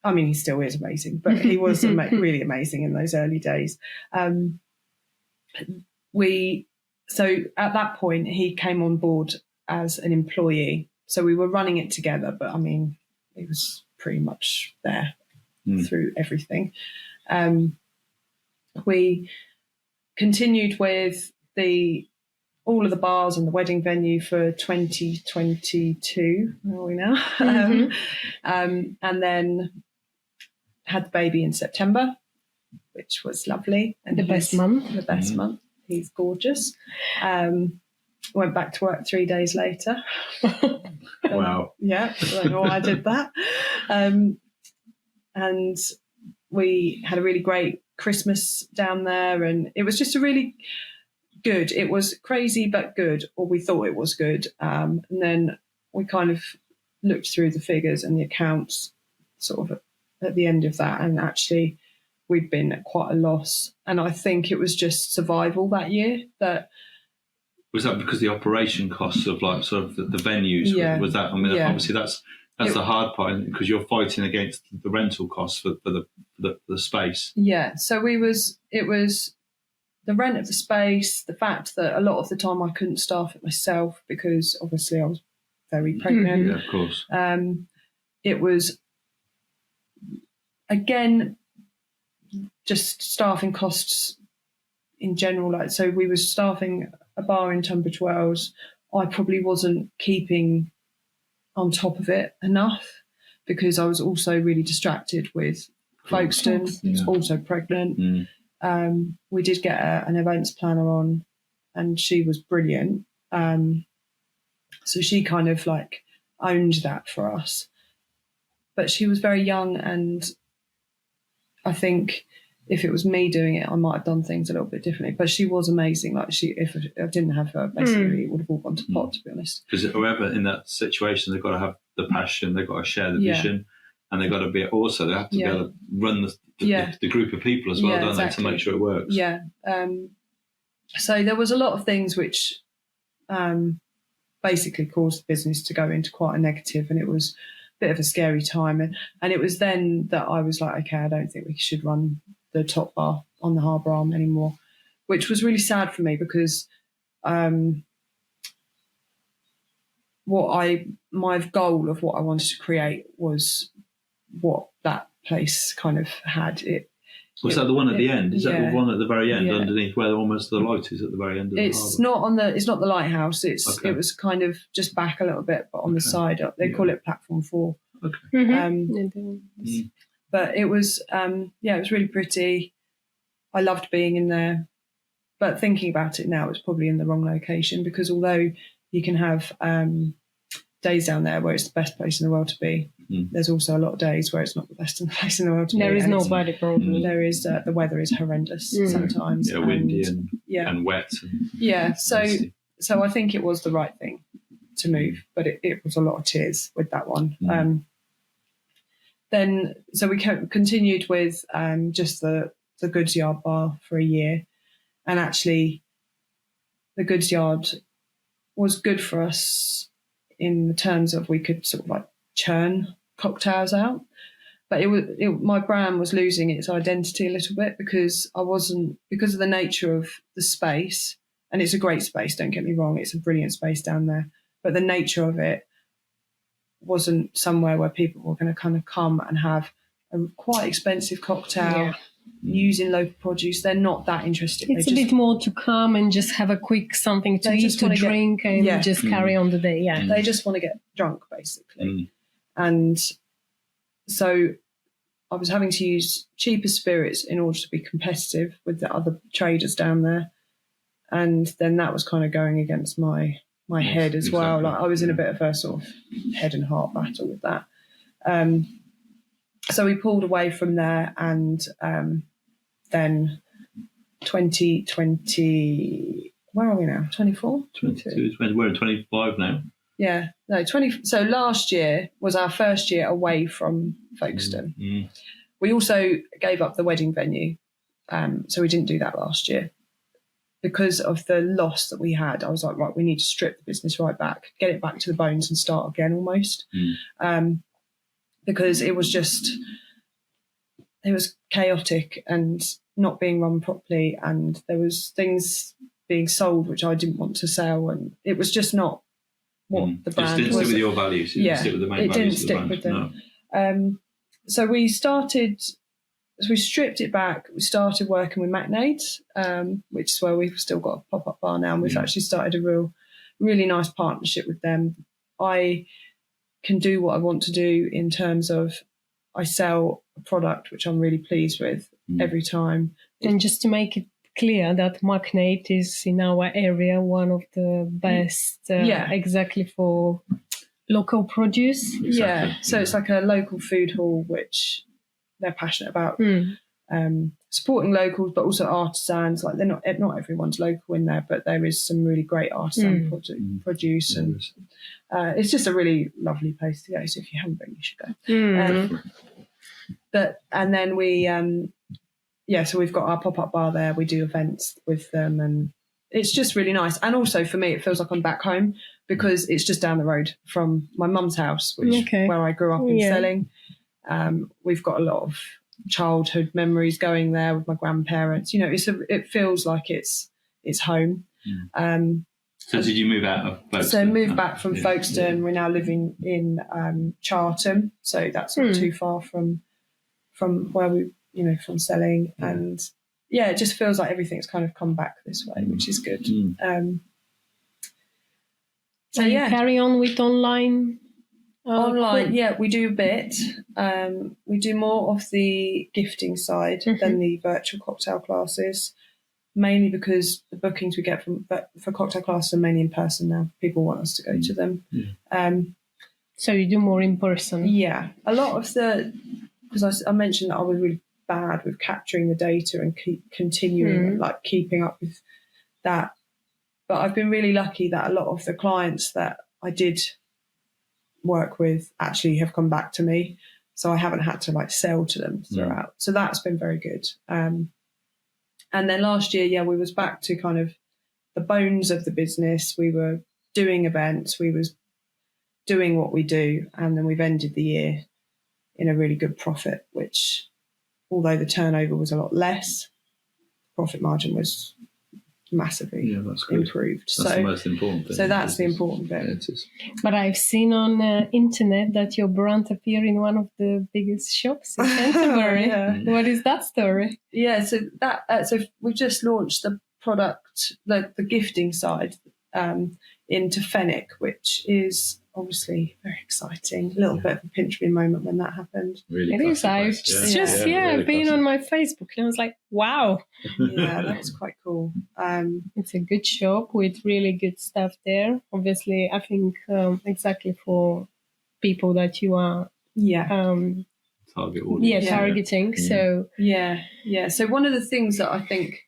Speaker 3: I mean, he still is amazing, but he was really amazing in those early days. So at that point, he came on board as an employee. So we were running it together, but I mean, he was pretty much there through everything. We continued with all of the bars and the wedding venue for 2022. Where are we now? And then had the baby in September, which was lovely. And
Speaker 1: the best month.
Speaker 3: The best month. He's gorgeous. Went back to work 3 days later.
Speaker 2: Wow.
Speaker 3: Yeah, I don't know why I did that. And we had a really great Christmas down there, and it was just a really good. It was crazy but good, or we thought it was good. And then we kind of looked through the figures and the accounts sort of at the end of that, and actually we'd been at quite a loss. And I think it was just survival that year.
Speaker 2: Was that because the operation costs of like sort of the venues?
Speaker 3: Yeah.
Speaker 2: Was that? I mean, obviously that's the hard part, because you're fighting against the rental costs for the space.
Speaker 3: Yeah. So it was the rent of the space, the fact that a lot of the time I couldn't staff it myself because obviously I was very pregnant.
Speaker 2: Yeah, of course.
Speaker 3: It was, again, just staffing costs in general. Like, so we were staffing a bar in Tunbridge Wells. I probably wasn't keeping on top of it enough because I was also really distracted with Folkestone. I was also pregnant. We did get an events planner on, and she was brilliant. So she kind of like owned that for us. But she was very young, and I think if it was me doing it, I might have done things a little bit differently. But she was amazing. Like, if I didn't have her, basically it would have all gone to pot, to be honest.
Speaker 2: Because whoever in that situation, they've got to have the passion, they've got to share the vision, and they've got to be also, they have to be able to run the group of people as well, don't they, to make sure it works.
Speaker 3: Yeah. So there was a lot of things which basically caused the business to go into quite a negative, and it was a bit of a scary time. And it was then that I was like, okay, I don't think we should run the top bar on the Harbour Arm anymore, which was really sad for me because my goal of what I wanted to create was what that place kind of had.
Speaker 2: Was that the one at the end? Is that the one at the very end, underneath where almost the light is at the very end of the harbour?
Speaker 3: It's not the lighthouse. It was kind of just back a little bit, but on the side up. They call it Platform 4.
Speaker 2: Okay.
Speaker 3: But it was it was really pretty. I loved being in there. But thinking about it now, it's probably in the wrong location, because although you can have days down there where it's the best place in the world to be, there's also a lot of days where it's not the best place in the world to be.
Speaker 1: There is nobody, probably.
Speaker 3: There is the weather is horrendous sometimes.
Speaker 2: Yeah, windy and wet.
Speaker 3: So I think it was the right thing to move, but it was a lot of tears with that one. Then we continued with just the goods yard bar for a year, and actually the goods yard was good for us in the terms of we could sort of like churn cocktails out, but my brand was losing its identity a little bit because of the nature of the space. And it's a great space, don't get me wrong, it's a brilliant space down there, but the nature of it wasn't somewhere where people were going to kind of come and have a quite expensive cocktail using local produce. They're not that interested.
Speaker 1: It's a bit more to come and just have a quick something to eat, to drink, and just carry on the day. Yeah,
Speaker 3: they just want to get drunk, basically. And so I was having to use cheaper spirits in order to be competitive with the other traders down there. And then that was kind of going against my head as well. Like, I was in a bit of a sort of head and heart battle with that. So we pulled away from there, and then 2020, where are we now? 24?
Speaker 2: 22, we're in 25 now.
Speaker 3: Yeah, no, 20. So last year was our first year away from Folkestone. We also gave up the wedding venue, so we didn't do that last year. Because of the loss that we had, I was like, right, we need to strip the business right back, get it back to the bones and start again almost. Because it was just, it was chaotic and not being run properly, and there was things being sold which I didn't want to sell, and it was just not what the brand was.
Speaker 2: It didn't stick with your values. It didn't stick with the main values of the brand.
Speaker 3: It didn't stick with them. So we stripped it back. We started working with Magnate, which is where we've still got a pop-up bar now, and we've actually started a really nice partnership with them. I can do what I want to do in terms of I sell a product which I'm really pleased with every time.
Speaker 1: And just to make it clear that Magnate is in our area one of the best exactly for local produce.
Speaker 3: Exactly. So it's like a local food hall which they're passionate about supporting locals, but also artisans. Like they're not everyone's local in there, but there is some really great artisan produce, and it's just a really lovely place to go. So if you haven't been, you should go. And then we so we've got our pop-up bar there. We do events with them, and it's just really nice. And also for me, it feels like I'm back home because it's just down the road from my mum's house, where I grew up in Selling. We've got a lot of childhood memories going there with my grandparents. It feels like it's home.
Speaker 2: So did you move out of Folkestone?
Speaker 3: So moved back from Folkestone. We're now living in Charlton, so that's not too far from where we, from Selling. And it just feels like everything's kind of come back this way, which is good.
Speaker 1: So you carry on with online.
Speaker 3: Online, we do a bit. We do more of the gifting side than the virtual cocktail classes, mainly because the bookings we get for cocktail classes are mainly in person now. People want us to go to them.
Speaker 1: So you do more in person?
Speaker 3: Yeah. A lot of because I mentioned that I was really bad with capturing the data and continuing, keeping up with that. But I've been really lucky that a lot of the clients that I did work with actually have come back to me, so I haven't had to sell to them throughout. So that's been very good. And then last year, we was back to kind of the bones of the business. We were doing events, we was doing what we do, and then we've ended the year in a really good profit, which although the turnover was a lot less, profit margin was massively improved.
Speaker 2: That's the most important thing.
Speaker 3: So that's the important bit.
Speaker 2: Yeah, it is.
Speaker 1: But I've seen on internet that your brand appeared in one of the biggest shops in Canterbury. What is that story?
Speaker 3: Yeah, so we've just launched the product, the gifting side, into Fenwick, which is obviously very exciting. A little bit of a pinch me moment when that happened.
Speaker 2: Really,
Speaker 1: it is. I've just
Speaker 2: really
Speaker 1: been on my Facebook and I was like, wow.
Speaker 3: Yeah, that was quite cool.
Speaker 1: It's a good shop with really good stuff there. Obviously, I think exactly for people that you are
Speaker 2: target audience.
Speaker 1: Targeting. So
Speaker 3: So one of the things that I think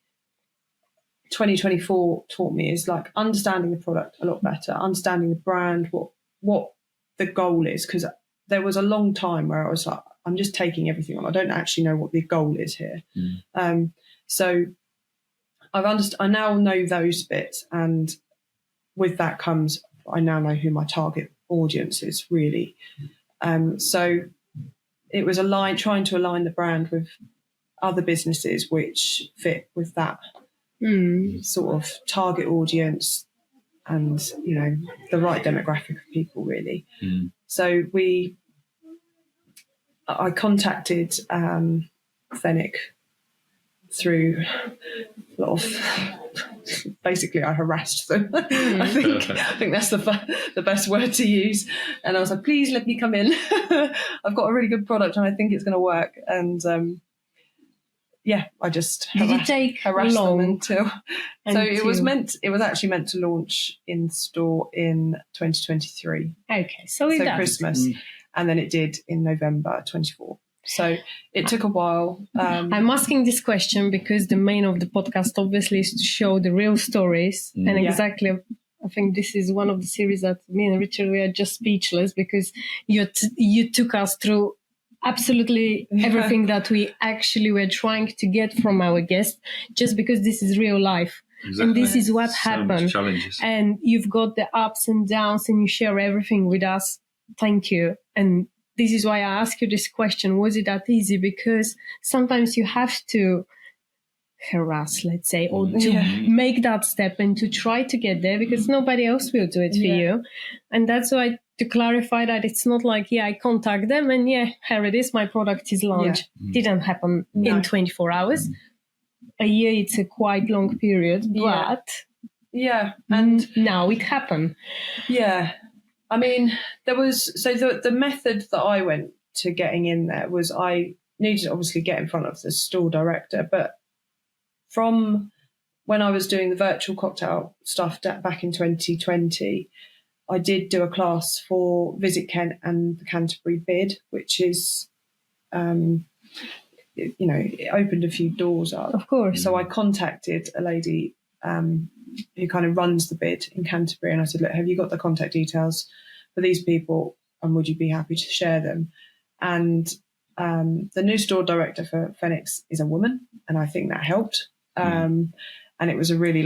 Speaker 3: 2024 taught me is understanding the product a lot better, understanding the brand, what the goal is, because there was a long time where I was like, I'm just taking everything on. I don't actually know what the goal is here. So I now know those bits, and with that comes I now know who my target audience is really. So it was trying to align the brand with other businesses which fit with that sort of target audience and, the right demographic of people really. So I contacted Fenwick through a lot of, basically I harassed them. I think that's the best word to use. And I was like, please let me come in. I've got a really good product and I think it's going to work. And I just harassed them until. So it was actually meant to launch in store in 2023.
Speaker 1: Okay, so
Speaker 3: Christmas, and then it did in November 24. So it took a while.
Speaker 1: I'm asking this question because the main of the podcast obviously is to show the real stories, and exactly. I think this is one of the series that me and Richard, we are just speechless because you took us through absolutely everything that we actually were trying to get from our guests, just because this is real life. Exactly. And this is what happened.
Speaker 2: Challenges.
Speaker 1: And you've got the ups and downs and you share everything with us. Thank you. And this is why I ask you this question. Was it that easy? Because sometimes you have to harass, let's say, or to make that step and to try to get there, because nobody else will do it for you. And that's why, to clarify that it's not like, I contact them and here it is, my product is launched. Didn't happen in 24 hours. A year, it's a quite long period, but
Speaker 3: and
Speaker 1: now it happened.
Speaker 3: I mean, there was, so the method that I went to getting in there was, I needed to obviously get in front of the store director, but from when I was doing the virtual cocktail stuff back in 2020, I did do a class for Visit Kent and the Canterbury Bid, which is, it opened a few doors up.
Speaker 1: Of course.
Speaker 3: So I contacted a lady who kind of runs the bid in Canterbury, and I said, look, have you got the contact details for these people, and would you be happy to share them? And the new store director for Phoenix is a woman, and I think that helped. And it was a really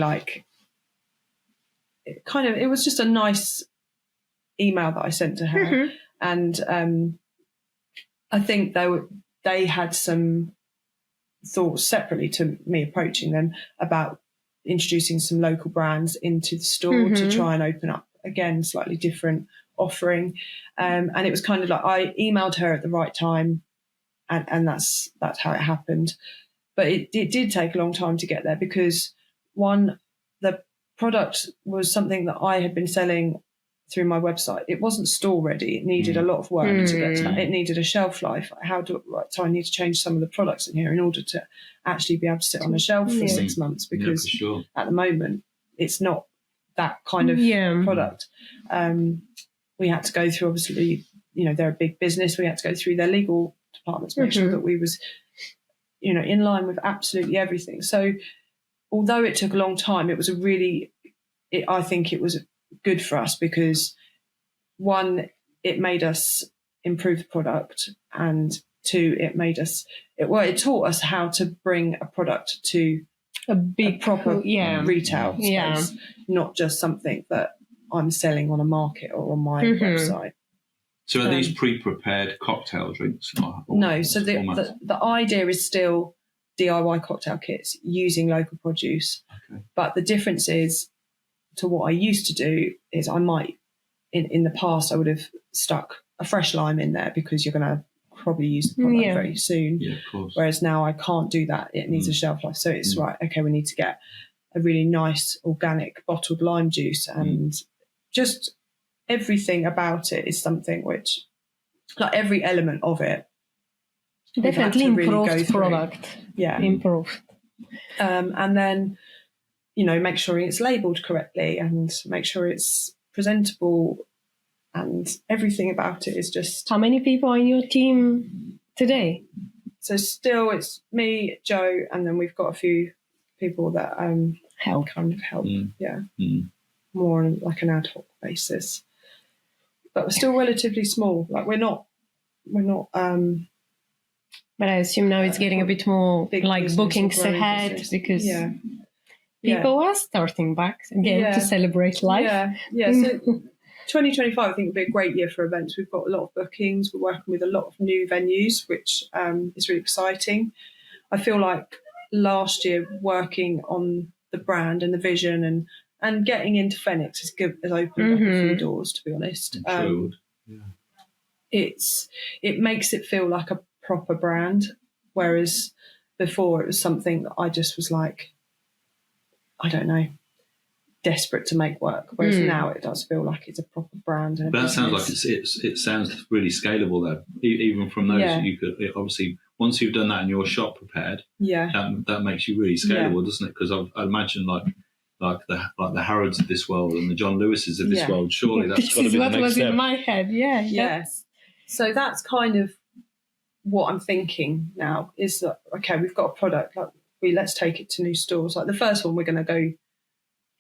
Speaker 3: it was just a nice email that I sent to her. And I think they had some thoughts separately to me approaching them about introducing some local brands into the store to try and open up, again, slightly different offering. And it was kind of like, I emailed her at the right time, and that's how it happened. But it did take a long time to get there, because one, the product was something that I had been selling through my website. It wasn't store ready. It needed a lot of work to get to that. It needed a shelf life. So I need to change some of the products in here in order to actually be able to sit on a shelf for 6 months, because at the moment it's not that kind of product. We had to go through, obviously, they're a big business. We had to go through their legal department to make sure that we was, in line with absolutely everything. So although it took a long time, it was I think it was good for us, because one, it made us improve the product, and two, it taught us how to bring a product to a proper retail space, not just something that I'm selling on a market or on my website.
Speaker 2: So are these pre-prepared cocktail drinks?
Speaker 3: No, so the idea is still DIY cocktail kits using local produce.
Speaker 2: Okay.
Speaker 3: But the difference is, to what I used to do, is I might, in the past, I would have stuck a fresh lime in there, because you're going to probably use the product very soon.
Speaker 2: Yeah, of course.
Speaker 3: Whereas now I can't do that. It needs a shelf life. So it's right, okay, we need to get a really nice organic bottled lime juice, and just everything about it is something which, like every element of it,
Speaker 1: definitely improved really product. Improved.
Speaker 3: And then, make sure it's labelled correctly, and make sure it's presentable, and everything about it is just...
Speaker 1: How many people are in your team today?
Speaker 3: So still it's me, Joe, and then we've got a few people that help. More on like an ad hoc basis. But we're still relatively small. Like we're not
Speaker 1: but I assume now it's getting a bit more like bookings ahead business. Because people are starting back again to celebrate life.
Speaker 3: So 2025 I think will be a great year for events. We've got a lot of bookings. We're working with a lot of new venues, which is really exciting. I feel like last year working on the brand and the vision and getting into Phoenix has opened up a few doors, to be honest. It makes it feel like a proper brand, whereas before it was something that I just was like, I don't know, desperate to make work. Whereas now it does feel like it's a proper brand.
Speaker 2: But that sounds like it sounds really scalable though. Even from those, you could obviously, once you've done that and your shop prepared, that makes you really scalable, doesn't it? Because I imagine like the Harrods of this world and the John Lewises of this world. Surely that's got to be the next step. This is what was
Speaker 1: in my head. Yes.
Speaker 3: So that's kind of what I'm thinking now. Is that okay? We've got a product. Like let's take it to new stores. Like the first one we're going to go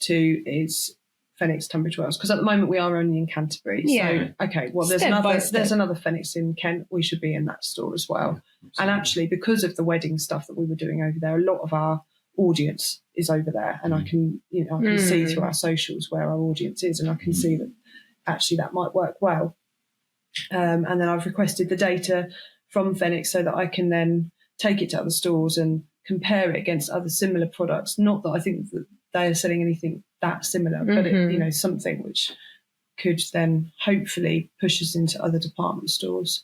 Speaker 3: to is Phoenix, Tunbridge Wells, because at the moment we are only in Canterbury. So okay, well there's another Phoenix in Kent. We should be in that store as well. And actually, because of the wedding stuff that we were doing over there, a lot of our audience is over there, and I can see through our socials where our audience is, and I can see that actually that might work well. And then I've requested the data from Phoenix so that I can then take it to other stores and compare it against other similar products. Not that I think that they are selling anything that similar, but it, something which could then hopefully push us into other department stores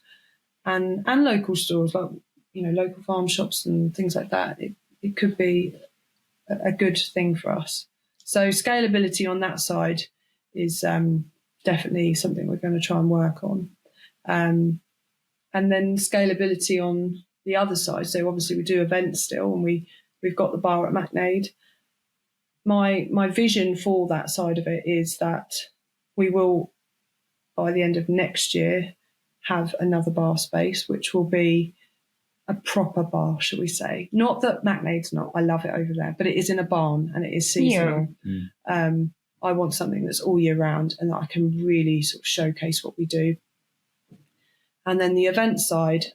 Speaker 3: and local stores, like, local farm shops and things like that. It could be a good thing for us. So scalability on that side is definitely something we're going to try and work on. And then scalability on the other side. So obviously we do events still, and we've got the bar at McNaid. My vision for that side of it is that we will, by the end of next year, have another bar space, which will be a proper bar, shall we say. Not that McNaid's not, I love it over there, but it is in a barn and it is seasonal. Yeah. I want something that's all year round and that I can really sort of showcase what we do. And then the event side,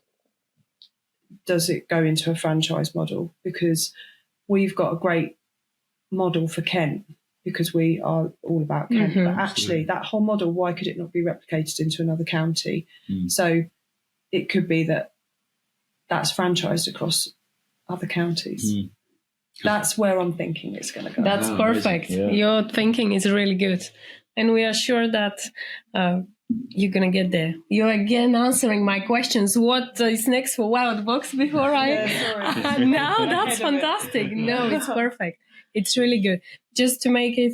Speaker 3: does it go into a franchise model? Because we've got a great model for Kent, because we are all about Kent. But actually, that whole model, why could it not be replicated into another county? So it could be that's franchised across other counties. That's where I'm thinking it's going to go.
Speaker 1: That's perfect. Yeah. Your thinking is really good. And we are sure that you're going to get there. You're again answering my questions. What is next for Wildbox before
Speaker 3: sorry.
Speaker 1: No, that's fantastic. No, it's perfect. It's really good. Just to make it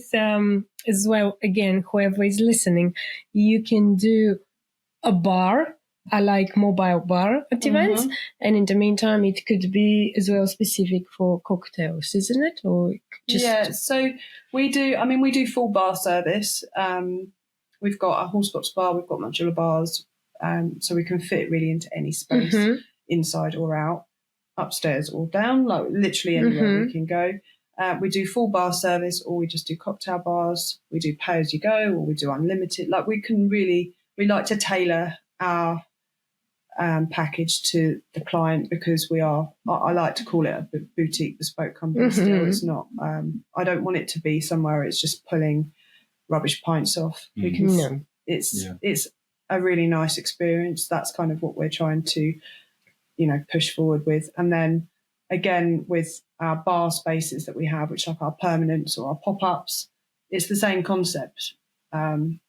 Speaker 1: as well, again, whoever is listening, you can do a bar, I like mobile bar at events. And in the meantime, it could be as well specific for cocktails, isn't it? Or
Speaker 3: so we do full bar service. We've got a Horsebox bar, we've got modular bars, so we can fit really into any space, inside or out, upstairs or down, like literally anywhere we can go. We do full bar service, or we just do cocktail bars. We do pay as you go, or we do unlimited. Like we like to tailor our package to the client, because I like to call it a boutique bespoke company still. It's not, I don't want it to be somewhere it's just pulling rubbish pints off. It's a really nice experience. That's kind of what we're trying to, push forward with. And then again, with our bar spaces that we have, which are like our permanents or our pop-ups, it's the same concept. And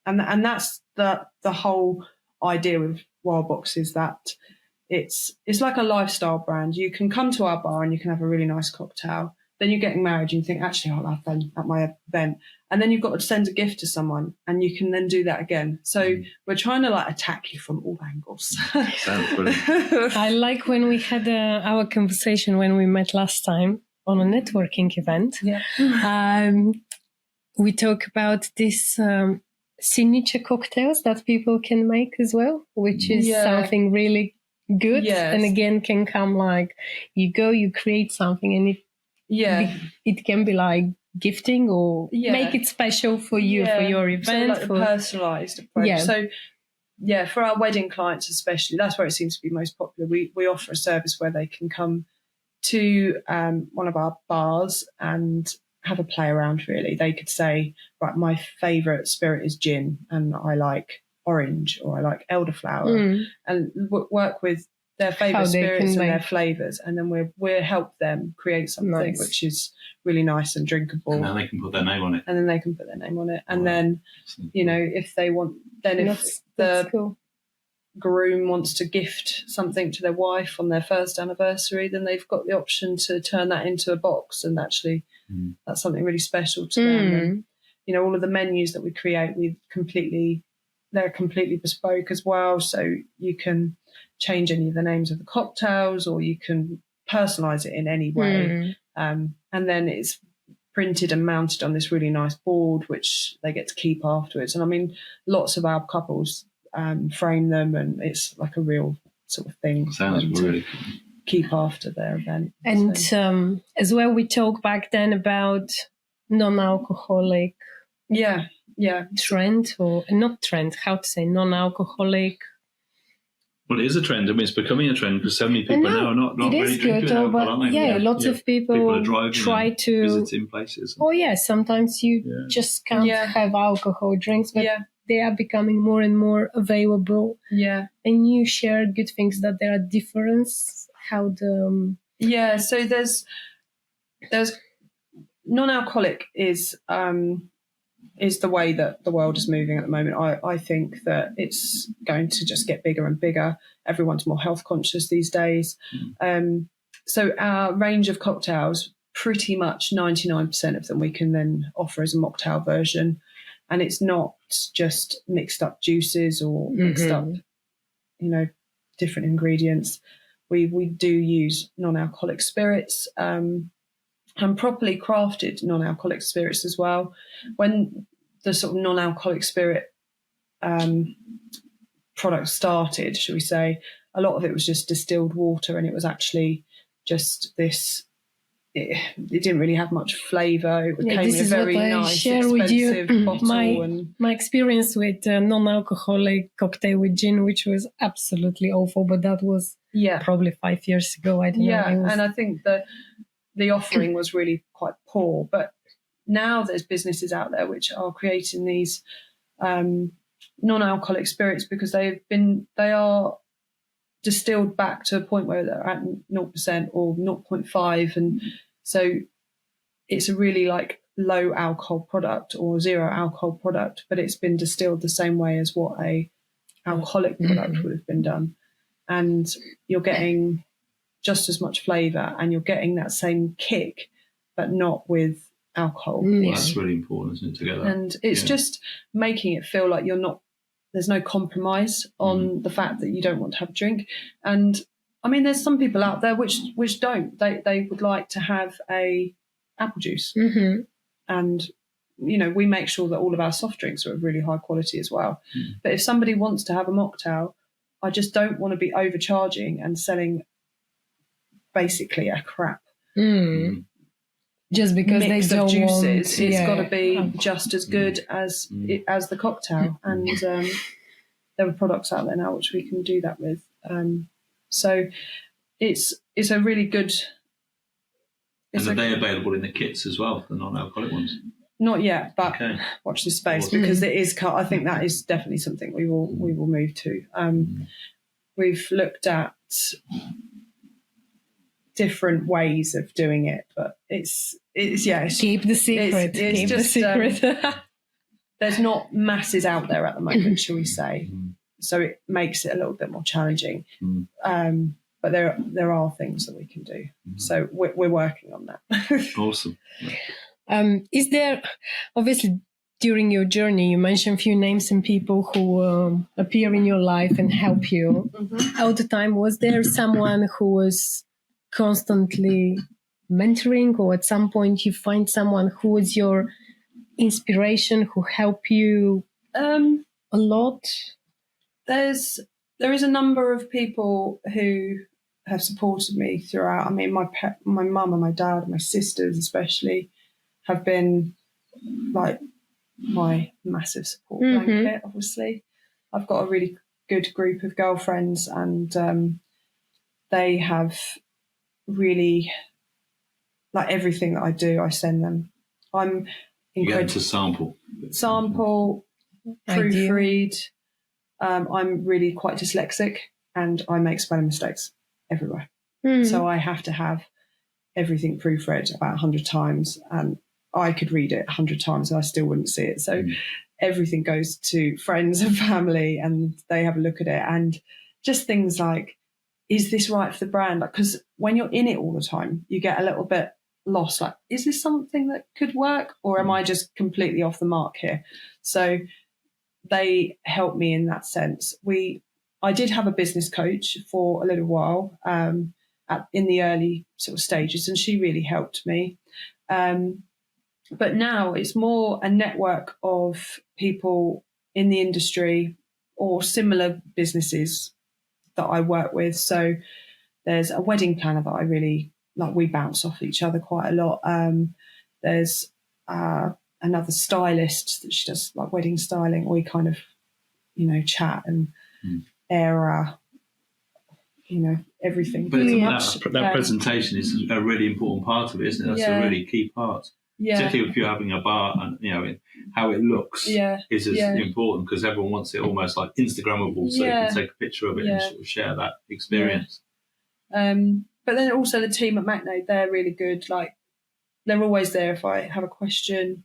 Speaker 3: that's the whole idea with Wildbox, is that it's like a lifestyle brand. You can come to our bar and you can have a really nice cocktail. Then you're getting married and you think, actually, I'll have fun at my event. And then you've got to send a gift to someone and you can then do that again. So we're trying to attack you from all angles.
Speaker 2: Sounds brilliant.
Speaker 1: I like when we had our conversation when we met last time on a networking event.
Speaker 3: Yeah.
Speaker 1: We talk about this signature cocktails that people can make as well, which is something really good.
Speaker 3: Yes.
Speaker 1: And again, can come you create something, and it can be like gifting or make it special for you, for your event.
Speaker 3: So a personalised approach. So for our wedding clients especially, that's where it seems to be most popular. We offer a service where they can come to one of our bars and have a play around, really. They could say, right, my favourite spirit is gin and I like orange, or I like elderflower, and work with their favourite spirits and their flavours, and then we'll help them create something which is really nice and drinkable.
Speaker 2: And then they can put their name on it.
Speaker 3: And then, if they want, then if the groom wants to gift something to their wife on their first anniversary, then they've got the option to turn that into a box, and actually that's something really special to them. And, all of the menus that we create, they're completely bespoke as well. So you can change any of the names of the cocktails, or you can personalise it in any way. And then it's printed and mounted on this really nice board, which they get to keep afterwards. And I mean, lots of our couples frame them, and it's like a real sort of thing.
Speaker 2: Sounds really cool.
Speaker 3: Keep after their event.
Speaker 1: And as well, we talked back then about non-alcoholic trend, or not trend, how to say non-alcoholic.
Speaker 2: Well, it is a trend. I mean, it's becoming a trend because so many people now are not really drinking alcohol, aren't they?
Speaker 1: Yeah, lots of people try to
Speaker 2: visiting places.
Speaker 1: Sometimes you just can't have alcohol drinks, but they are becoming more and more available.
Speaker 3: Yeah.
Speaker 1: And you shared good things that there are difference. How the
Speaker 3: so there's non-alcoholic is the way that the world is moving at the moment. I think that it's going to just get bigger and bigger. Everyone's more health conscious these days. So our range of cocktails, pretty much 99% of them we can then offer as a mocktail version. And it's not just mixed up juices or mixed up, different ingredients. We do use non-alcoholic spirits, and properly crafted non-alcoholic spirits as well. When the sort of non-alcoholic spirit product started, shall we say, a lot of it was just distilled water, and it was actually just this. It didn't really have much flavour. It came in a very nice, expensive bottle.
Speaker 1: My experience with non-alcoholic cocktail with gin, which was absolutely awful, but that was probably 5 years ago. I don't know.
Speaker 3: And I think that the offering was really quite poor. But now there's businesses out there which are creating these non-alcoholic spirits because they are distilled back to a point where they're at 0% or 0.5, and so it's a really like low alcohol product or zero alcohol product, but it's been distilled the same way as what a alcoholic product would have been done, and you're getting just as much flavour and you're getting that same kick, but not with alcohol.
Speaker 2: Well, that's really important, isn't it, together?
Speaker 3: And it's just making it feel like there's no compromise on the fact that you don't want to have a drink. And I mean, there's some people out there which don't. They would like to have a apple juice. And, we make sure that all of our soft drinks are of really high quality as well. But if somebody wants to have a mocktail, I just don't want to be overcharging and selling basically a crap.
Speaker 1: Just because
Speaker 3: mix
Speaker 1: they
Speaker 3: of
Speaker 1: don't
Speaker 3: juices,
Speaker 1: want,
Speaker 3: it's got to be just as good as the cocktail. And there are products out there now which we can do that with. So it's a really good.
Speaker 2: And are they available in the kits as well, the non-alcoholic ones?
Speaker 3: Not yet, but watch this space because it is. I think that is definitely something we will move to. We've looked at different ways of doing it, but it's
Speaker 1: keep the secret. Keep the secret.
Speaker 3: There's not masses out there at the moment, shall we say? So it makes it a little bit more challenging. But there are things that we can do. So we're working on that.
Speaker 2: Awesome.
Speaker 1: Is there, obviously, during your journey, you mentioned a few names and people who appear in your life and help you all the time. Was there someone who was constantly mentoring, or at some point you find someone who was your inspiration, who helped you a lot?
Speaker 3: There is a number of people who have supported me throughout. I mean, my mum and my dad and my sisters especially have been like my massive support blanket. Obviously, I've got a really good group of girlfriends, and they have really, like, everything that I do, I send them. I'm
Speaker 2: you get them to sample,
Speaker 3: proofread. I'm really quite dyslexic, and I make spelling mistakes everywhere. So I have to have everything proofread about 100 times, and I could read it 100 times and I still wouldn't see it. So everything goes to friends and family, and they have a look at it, and just things like, is this right for the brand? Because when you're in it all the time, you get a little bit lost. Like, is this something that could work, or am I just completely off the mark here? So they help me in that sense. I did have a business coach for a little while in the early sort of stages, and she really helped me. But now it's more a network of people in the industry or similar businesses that I work with. So there's a wedding planner that I really like. We bounce off each other quite a lot. There's another stylist that she does like wedding styling. We kind of, chat and air everything.
Speaker 2: But that presentation is a really important part of it, isn't it? That's a really key part. particularly if you're having a bar, and how it looks is as important, because everyone wants it almost like Instagrammable, so you can take a picture of it and sort of share that experience.
Speaker 3: But then also the team at McNaid, they're really good. Like, they're always there if I have a question.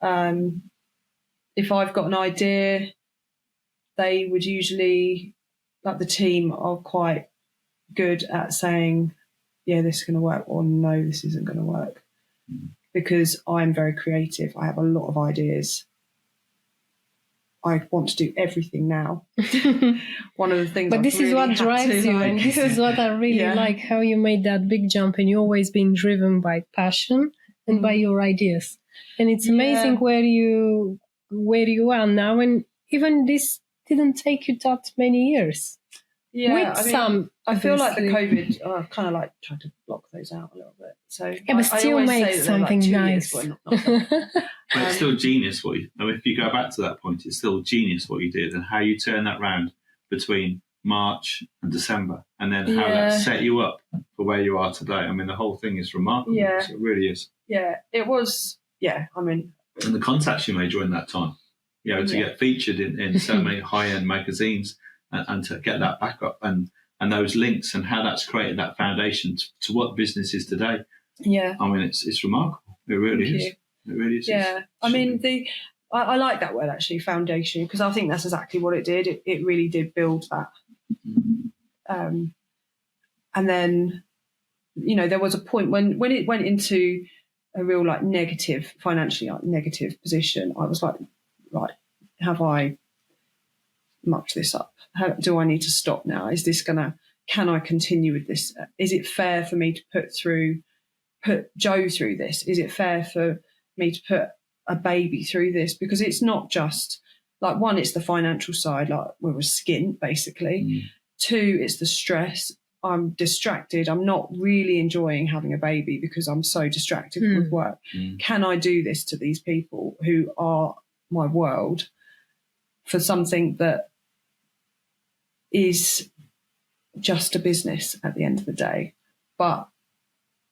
Speaker 3: If I've got an idea, they would usually, like, the team are quite good at saying, yeah, this is going to work, or no, this isn't going to work. Because I'm very creative. I have a lot of ideas. I want to do everything now. One of the things
Speaker 1: But this is what drives you, and this is what I really like, how you made that big jump, and you're always being driven by passion and by your ideas. And it's amazing where you are now, and even this didn't take you that many years.
Speaker 3: Yeah, I feel like the
Speaker 1: COVID,
Speaker 3: I've kind of like tried to block those out a little bit. So
Speaker 1: but still make something nice.
Speaker 3: But
Speaker 2: it's still genius what you. If you go back to that point, it's still genius what you did, and how you turned that round between March and December, and then how that set you up for where you are today. The whole thing is remarkable.
Speaker 3: Yeah,
Speaker 2: it really is.
Speaker 3: Yeah, it was. Yeah,
Speaker 2: and the contacts you made during that time, to get featured in so many high-end magazines. And to get that backup and those links, and how that's created that foundation to what business is today.
Speaker 3: Yeah,
Speaker 2: it's remarkable. It really is. It really is.
Speaker 3: Yeah, I like that word actually, foundation, because I think that's exactly what it did. It really did build that. And then, there was a point when it went into a real financially negative position. I was like, right, have I mucked this up? How do I need to stop now? Is this can I continue with this? Is it fair for me to put Joe through this? Is it fair for me to put a baby through this? Because it's not just like, one, it's the financial side, like we're a skint basically. Two, it's the stress. I'm distracted. I'm not really enjoying having a baby because I'm so distracted with work. Can I do this to these people who are my world for something that is just a business at the end of the day? But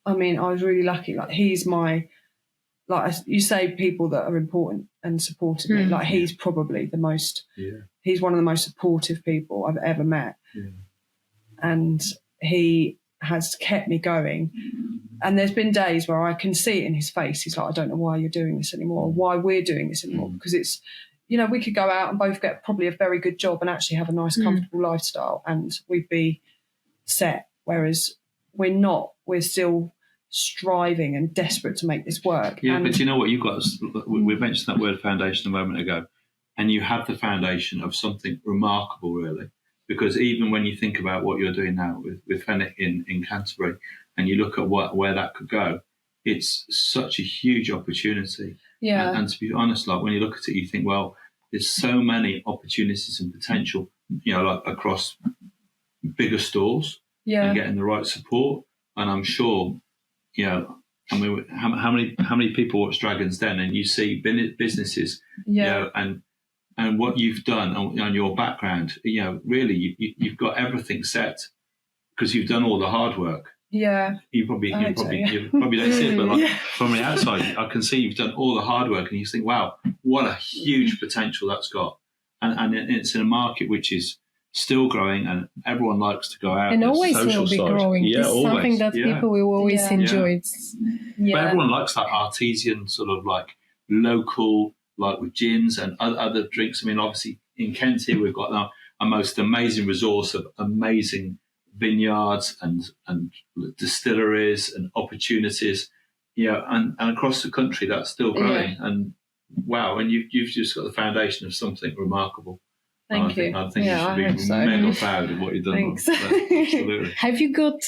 Speaker 3: I was really lucky. Like, he's my, like you say, people that are important and supportive me. Like, he's probably the most. He's one of the most supportive people I've ever met, and he has kept me going. And there's been days where I can see it in his face. He's like, I don't know why you're doing this anymore, or why we're doing this anymore, because it's. We could go out and both get probably a very good job and actually have a nice, comfortable lifestyle, and we'd be set. Whereas we're not. We're still striving and desperate to make this work.
Speaker 2: Yeah, but you know what? You've got. We mentioned that word foundation a moment ago, and you have the foundation of something remarkable, really. Because even when you think about what you're doing now with Fenwick in Canterbury, and you look at where that could go, it's such a huge opportunity.
Speaker 3: Yeah.
Speaker 2: And to be honest, like, when you look at it, you think, well, there's so many opportunities and potential, like across bigger stores and getting the right support. And I'm sure, how many people watch Dragon's Den, and you see businesses, and what you've done on your background, really, you've got everything set because you've done all the hard work.
Speaker 3: Yeah,
Speaker 2: you probably don't see it, but from the outside, I can see you've done all the hard work, and you think, wow, what a huge potential that's got, and it's in a market which is still growing, and everyone likes to go out
Speaker 1: and always will be growing.
Speaker 2: Yeah,
Speaker 1: this is something that people will always enjoy.
Speaker 2: But everyone likes that artesian sort of like local, like with gins and other drinks. Obviously in Kent here we've got a most amazing resource of amazing vineyards and distilleries and opportunities, and across the country that's still growing. And wow, and you've just got the foundation of something remarkable.
Speaker 3: Thank you.
Speaker 2: I think you should be mega proud of what you've done.
Speaker 3: Thanks.
Speaker 2: Absolutely.
Speaker 1: Have you got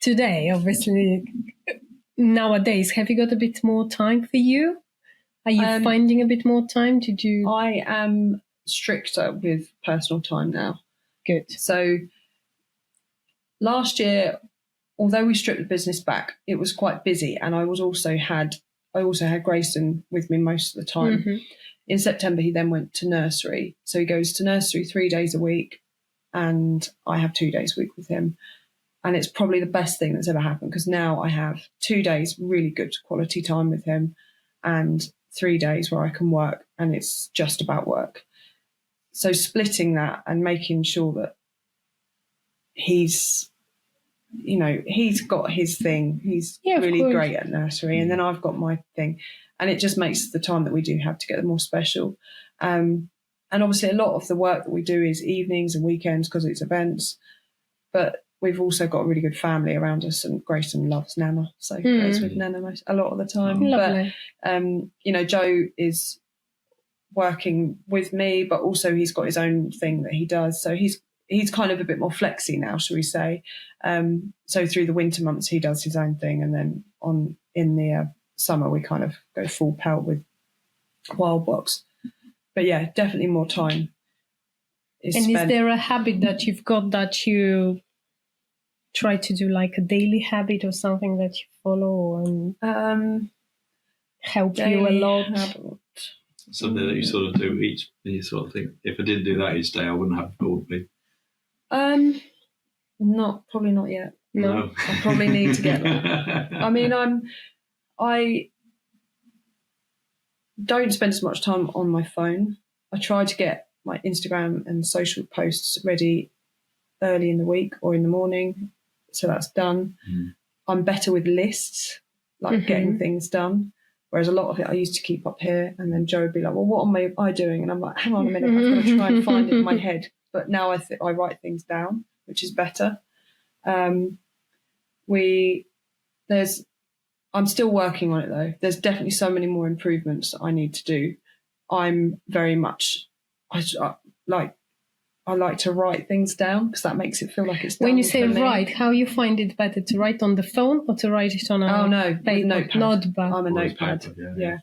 Speaker 1: today, obviously nowadays, have you got a bit more time for you? Are you finding a bit more time?
Speaker 3: I am stricter with personal time now.
Speaker 1: Good.
Speaker 3: So last year, although we stripped the business back, it was quite busy, and I also had Grayson with me most of the time. Mm-hmm. In September, he then went to nursery. So he goes to nursery 3 days a week, and I have 2 days a week with him. And it's probably the best thing that's ever happened, because now I have 2 days really good quality time with him. and 3 days where I can work and it's just about work. So splitting that and making sure that he's got his thing. He's really great at nursery, and then I've got my thing. And it just makes the time that we do have together more special. And obviously a lot of the work that we do is evenings and weekends because it's events. But we've also got a really good family around us, and Grayson loves Nana. So goes with Nana a lot of the time.
Speaker 1: Lovely.
Speaker 3: But, Joe is working with me, but also he's got his own thing that he does. So he's kind of a bit more flexy now, shall we say. So through the winter months, he does his own thing. And then in the summer, we kind of go full pelt with Wild Box. But yeah, definitely more time. Is
Speaker 1: there a habit that you've got that you try to do, like a daily habit or something that you follow and help you a lot?
Speaker 3: Habit.
Speaker 2: Something that you sort of do each, and you sort of think, if I didn't do that each day, I wouldn't have probably.
Speaker 3: Probably not yet.
Speaker 2: No.
Speaker 3: I probably need to get that. I mean, I don't spend as much time on my phone. I try to get my Instagram and social posts ready early in the week or in the morning, so that's done. I'm better with lists, like getting things done. Whereas a lot of it I used to keep up here, and then Joe would be like, well, what am I doing? And I'm like, hang on a minute, I've got to try and find it in my head. But now I write things down, which is better. I'm still working on it though. There's definitely so many more improvements that I need to do. I'm very much, I like to write things down because that makes it feel like it's done.
Speaker 1: When you say write, how you find it better, to write on the phone or to write it on a paper?
Speaker 3: Notepad. I'm a notepad.
Speaker 2: Paper,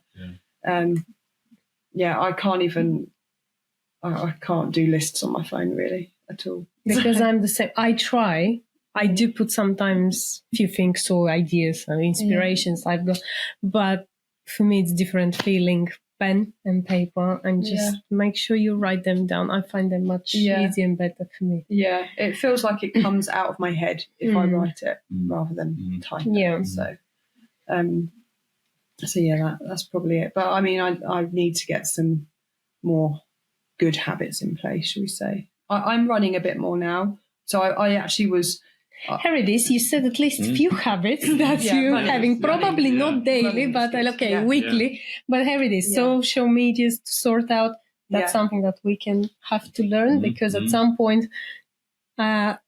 Speaker 3: yeah. I can't even. I can't do lists on my phone really at all.
Speaker 1: Because I'm the same. I do put sometimes a few things or ideas or inspirations I've got, but for me it's different feeling. Pen and paper, and just make sure you write them down. I find them much easier and better for me.
Speaker 3: Yeah, it feels like it comes out of my head if I write it rather than type it.
Speaker 1: Yeah.
Speaker 3: So that's probably it. But I mean, I need to get some more good habits in place, shall we say. I'm running a bit more now. So I actually was...
Speaker 1: Here it is. You said at least few habits that you're having, probably not daily, but weekly. But here it is. Social media to sort out. That's something that we can have to learn because at some point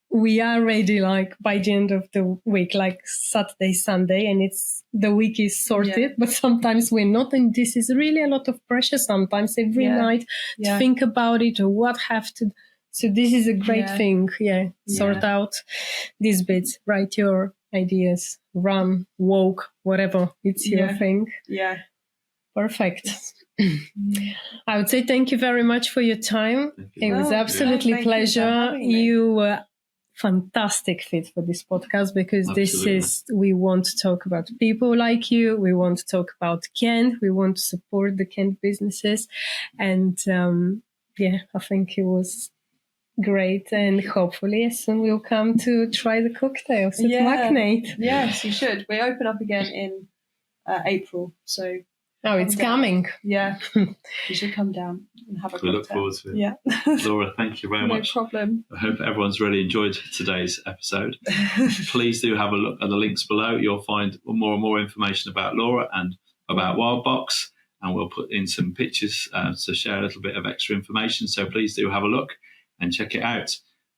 Speaker 1: we are ready, like by the end of the week, like Saturday, Sunday, and the week is sorted. But sometimes we're not, and this is really a lot of pressure. Sometimes every night to think about it or what have to. So this is a great thing, sort out these bits, write your ideas, run, walk, whatever, it's your thing.
Speaker 3: Yeah.
Speaker 1: Perfect. I would say thank you very much for your time. It was absolutely a pleasure. You were fantastic fit for this podcast because we want to talk about people like you. We want to talk about Kent. We want to support the Kent businesses. And I think it was great, and hopefully soon we'll come to try the cocktails at Magnate.
Speaker 3: Yes, you should. We open up again in April, so
Speaker 1: it's coming.
Speaker 3: Yeah, you should come down and have a cocktail.
Speaker 2: We look forward to it.
Speaker 3: Yeah.
Speaker 2: Laura, thank you very much.
Speaker 3: No problem.
Speaker 2: I hope everyone's really enjoyed today's episode. Please do have a look at the links below. You'll find more and more information about Laura and about Wildbox, and we'll put in some pictures to share a little bit of extra information. So please do have a look and check it out.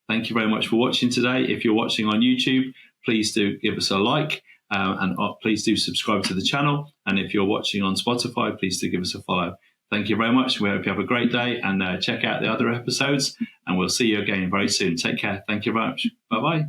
Speaker 2: Thank you very much for watching today. If you're watching on YouTube, please do give us a like and please do subscribe to the channel. And if you're watching on Spotify, please do give us a follow. Thank you very much. We hope you have a great day and check out the other episodes, and we'll see you again very soon. Take care. Thank you very much. Bye-bye.